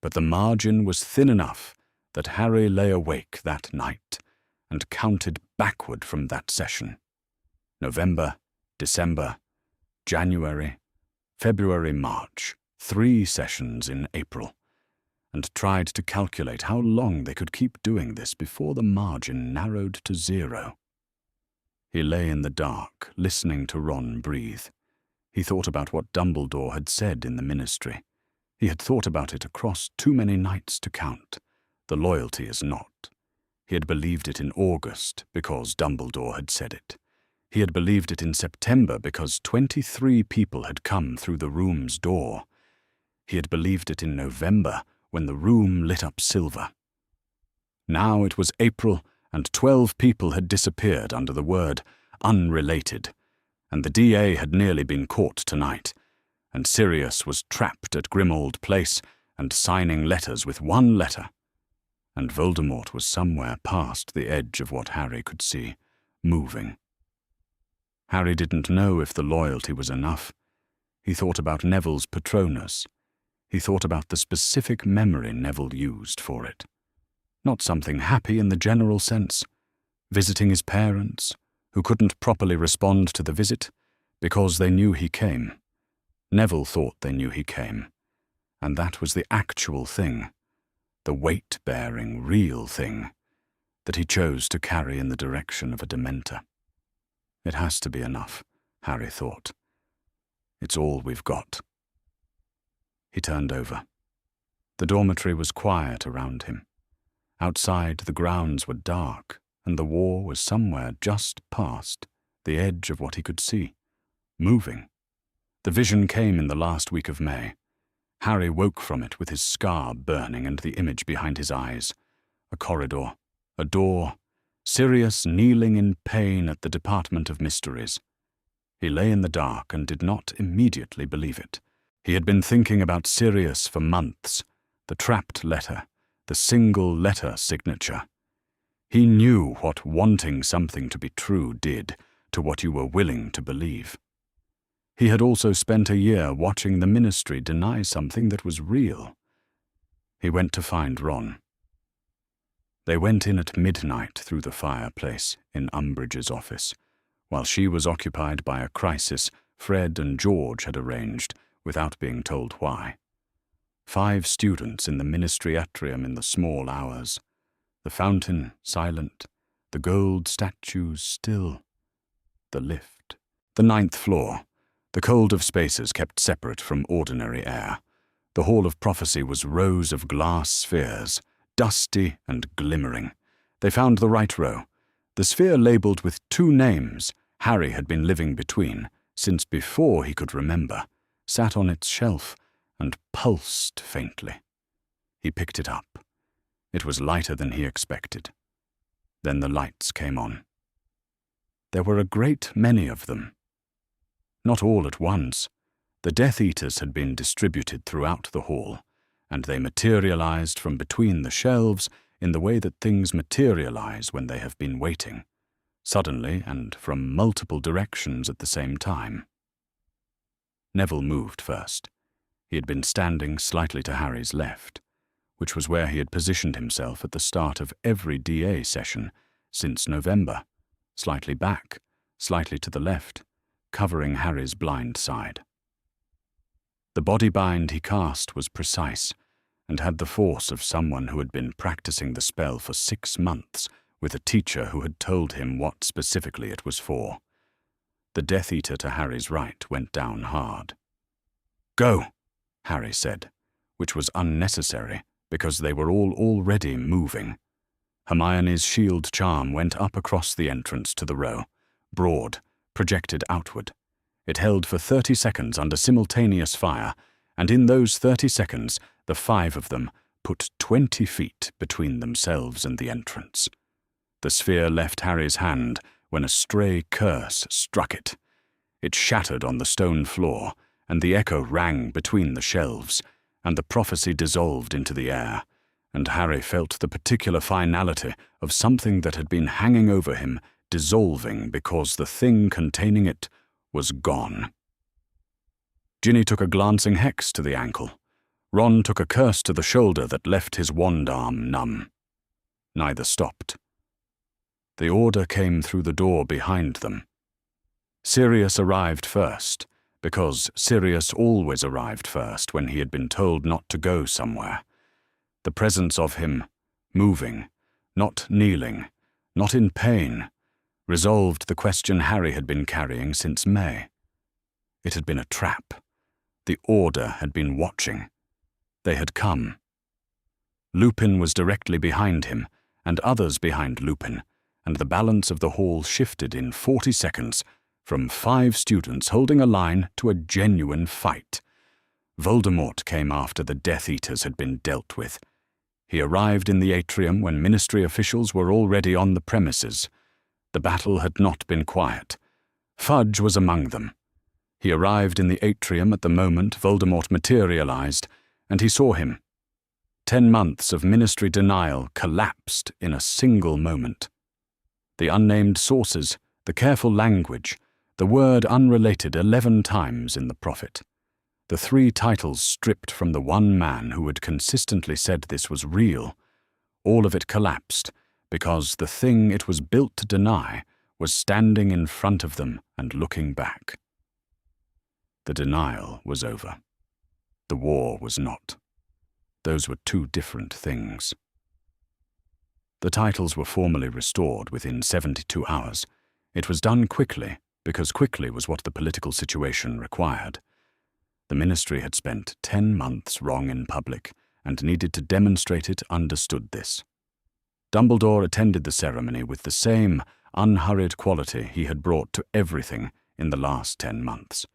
But the margin was thin enough that Harry lay awake that night and counted backward from that session. November, December, January, February, March, 3 sessions in April, and tried to calculate how long they could keep doing this before the margin narrowed to 0. He lay in the dark, listening to Ron breathe. He thought about what Dumbledore had said in the ministry. He had thought about it across too many nights to count. The loyalty is not. He had believed it in August because Dumbledore had said it. He had believed it in September because 23 people had come through the room's door. He had believed it in November when the room lit up silver. Now it was April, and 12 people had disappeared under the word unrelated, and the DA had nearly been caught tonight, and Sirius was trapped at Grimmauld Place and signing letters with one letter, and Voldemort was somewhere past the edge of what Harry could see, moving. Harry didn't know if the loyalty was enough. He thought about Neville's Patronus. He thought about the specific memory Neville used for it. Not something happy in the general sense, visiting his parents, who couldn't properly respond to the visit because they knew he came. Neville thought they knew he came, and that was the actual thing, the weight-bearing, real thing, that he chose to carry in the direction of a Dementor. It has to be enough, Harry thought. It's all we've got. He turned over. The dormitory was quiet around him. Outside, the grounds were dark, and the war was somewhere just past the edge of what he could see, moving. The vision came in the last week of May. Harry woke from it with his scar burning and the image behind his eyes. A corridor, a door, Sirius kneeling in pain at the Department of Mysteries. He lay in the dark and did not immediately believe it. He had been thinking about Sirius for months, the trapped letter, the single letter signature. He knew what wanting something to be true did to what you were willing to believe. He had also spent a year watching the Ministry deny something that was real. He went to find Ron. They went in at midnight through the fireplace in Umbridge's office, while she was occupied by a crisis Fred and George had arranged without being told why. 5 students in the Ministry atrium in the small hours. The fountain silent, the gold statues still. The lift. The 9th floor. The cold of spaces kept separate from ordinary air. The Hall of Prophecy was rows of glass spheres, dusty and glimmering. They found the right row. The sphere labelled with 2 names Harry had been living between since before he could remember, sat on its shelf and pulsed faintly. He picked it up. It was lighter than he expected. Then the lights came on. There were a great many of them. Not all at once. The Death Eaters had been distributed throughout the hall, and they materialized from between the shelves in the way that things materialize when they have been waiting, suddenly and from multiple directions at the same time. Neville moved first. He had been standing slightly to Harry's left, which was where he had positioned himself at the start of every DA session since November, slightly back, slightly to the left, covering Harry's blind side. The body bind he cast was precise, and had the force of someone who had been practicing the spell for 6 months with a teacher who had told him what specifically it was for. The Death Eater to Harry's right went down hard. "Go," Harry said, which was unnecessary because they were all already moving. Hermione's shield charm went up across the entrance to the row, broad, projected outward. It held for 30 seconds under simultaneous fire, and in those 30 seconds, the 5 of them put 20 feet between themselves and the entrance. The sphere left Harry's hand when a stray curse struck it. It shattered on the stone floor, and the echo rang between the shelves, and the prophecy dissolved into the air, and Harry felt the particular finality of something that had been hanging over him dissolving because the thing containing it was gone. Ginny took a glancing hex to the ankle. Ron took a curse to the shoulder that left his wand arm numb. Neither stopped. The order came through the door behind them. Sirius arrived first, because Sirius always arrived first when he had been told not to go somewhere. The presence of him, moving, not kneeling, not in pain, resolved the question Harry had been carrying since May. It had been a trap. The Order had been watching. They had come. Lupin was directly behind him, and others behind Lupin, and the balance of the hall shifted in 40 seconds, from 5 students holding a line to a genuine fight. Voldemort came after the Death Eaters had been dealt with. He arrived in the atrium when Ministry officials were already on the premises. The battle had not been quiet. Fudge was among them. He arrived in the atrium at the moment Voldemort materialized, and he saw him. 10 months of Ministry denial collapsed in a single moment. The unnamed sources, the careful language, the word unrelated 11 times in the prophet. The 3 titles stripped from the one man who had consistently said this was real. All of it collapsed because the thing it was built to deny was standing in front of them and looking back. The denial was over. The war was not. Those were 2 different things. The titles were formally restored within 72 hours. It was done quickly, because quickly was what the political situation required. The Ministry had spent 10 months wrong in public, and needed to demonstrate it understood this. Dumbledore attended the ceremony with the same unhurried quality he had brought to everything in the last 10 months,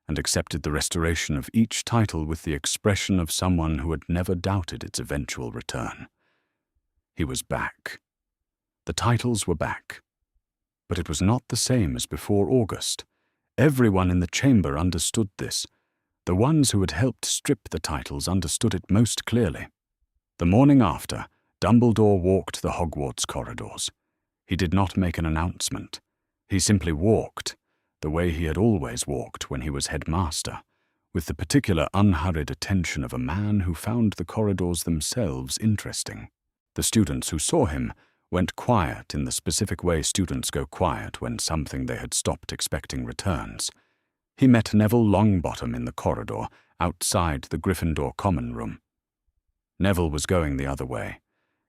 and accepted the restoration of each title with the expression of someone who had never doubted its eventual return. He was back. The titles were back. But it was not the same as before August. Everyone in the chamber understood this. The ones who had helped strip the titles understood it most clearly. The morning after, Dumbledore walked the Hogwarts corridors. He did not make an announcement. He simply walked, the way he had always walked when he was headmaster, with the particular unhurried attention of a man who found the corridors themselves interesting. The students who saw him went quiet in the specific way students go quiet when something they had stopped expecting returns. He met Neville Longbottom in the corridor outside the Gryffindor common room. Neville was going the other way,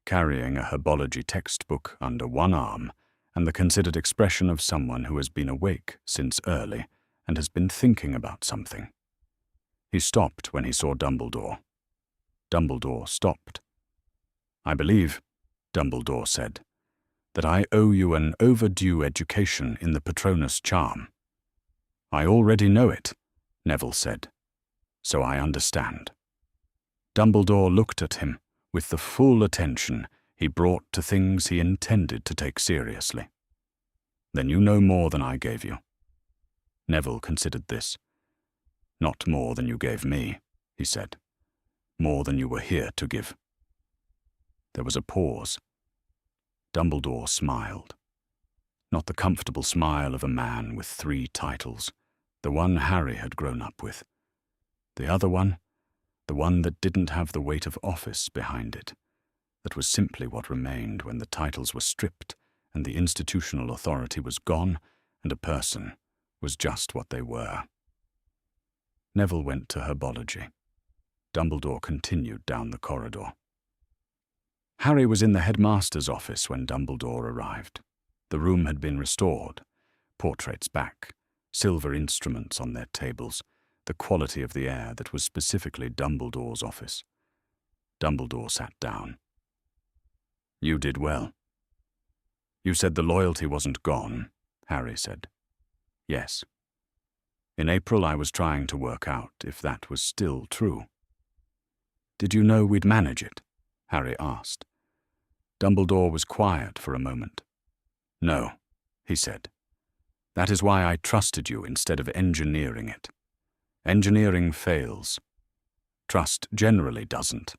carrying a herbology textbook under one arm and the considered expression of someone who has been awake since early and has been thinking about something. He stopped when he saw Dumbledore. Dumbledore stopped. "I believe," Dumbledore said, "that I owe you an overdue education in the Patronus charm." "I already know it," Neville said, "so I understand." Dumbledore looked at him with the full attention he brought to things he intended to take seriously. "Then you know more than I gave you." Neville considered this. "Not more than you gave me," he said. "More than you were here to give." There was a pause. Dumbledore smiled. Not the comfortable smile of a man with 3 titles, the one Harry had grown up with. The other one, the one that didn't have the weight of office behind it, that was simply what remained when the titles were stripped and the institutional authority was gone and a person was just what they were. Neville went to herbology. Dumbledore continued down the corridor. Harry was in the headmaster's office when Dumbledore arrived. The room had been restored, portraits back, silver instruments on their tables, the quality of the air that was specifically Dumbledore's office. Dumbledore sat down. "You did well." "You said the loyalty wasn't gone," Harry said. "Yes. In April I was trying to work out if that was still true." "Did you know we'd manage it?" Harry asked. Dumbledore was quiet for a moment. "No," he said. "That is why I trusted you instead of engineering it. Engineering fails. Trust generally doesn't."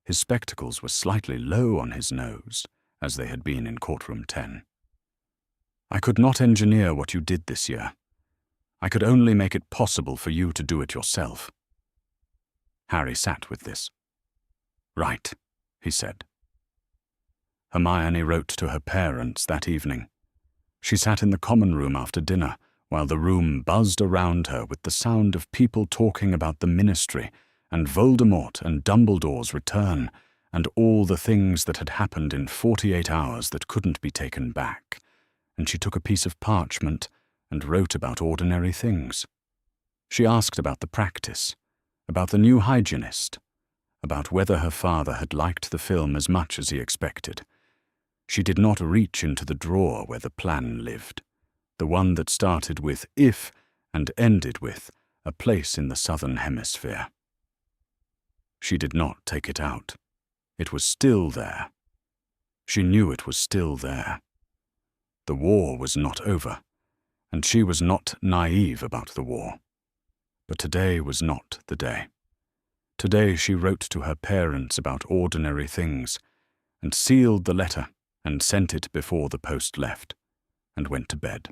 His spectacles were slightly low on his nose, as they had been in courtroom 10. "I could not engineer what you did this year. I could only make it possible for you to do it yourself." Harry sat with this. "Right," he said. Hermione wrote to her parents that evening. She sat in the common room after dinner, while the room buzzed around her with the sound of people talking about the Ministry and Voldemort and Dumbledore's return and all the things that had happened in 48 hours that couldn't be taken back, and she took a piece of parchment and wrote about ordinary things. She asked about the practice, about the new hygienist, about whether her father had liked the film as much as he expected. She did not reach into the drawer where the plan lived, the one that started with "if" and ended with "a place in the southern hemisphere." She did not take it out. It was still there. She knew it was still there. The war was not over, and she was not naive about the war. But today was not the day. Today she wrote to her parents about ordinary things, and sealed the letter and sent it before the post left, and went to bed.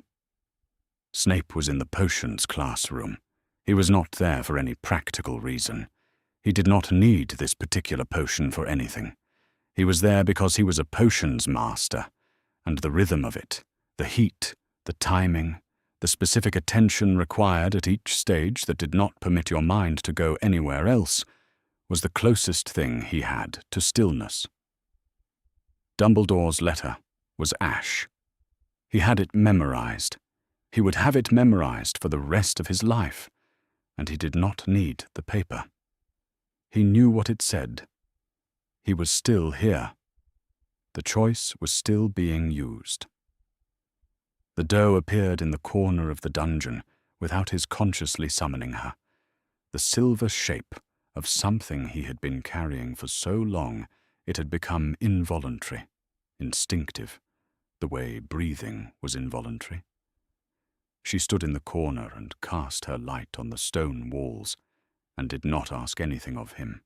Snape was in the potions classroom. He was not there for any practical reason. He did not need this particular potion for anything. He was there because he was a potions master, and the rhythm of it, the heat, the timing, the specific attention required at each stage that did not permit your mind to go anywhere else, was the closest thing he had to stillness. Dumbledore's letter was ash. He had it memorized. He would have it memorized for the rest of his life, and he did not need the paper. He knew what it said. He was still here. The choice was still being used. The doe appeared in the corner of the dungeon without his consciously summoning her. The silver shape of something he had been carrying for so long it had become involuntary, instinctive, the way breathing was involuntary. She stood in the corner and cast her light on the stone walls, and did not ask anything of him.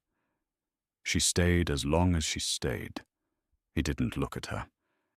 She stayed as long as she stayed. He didn't look at her.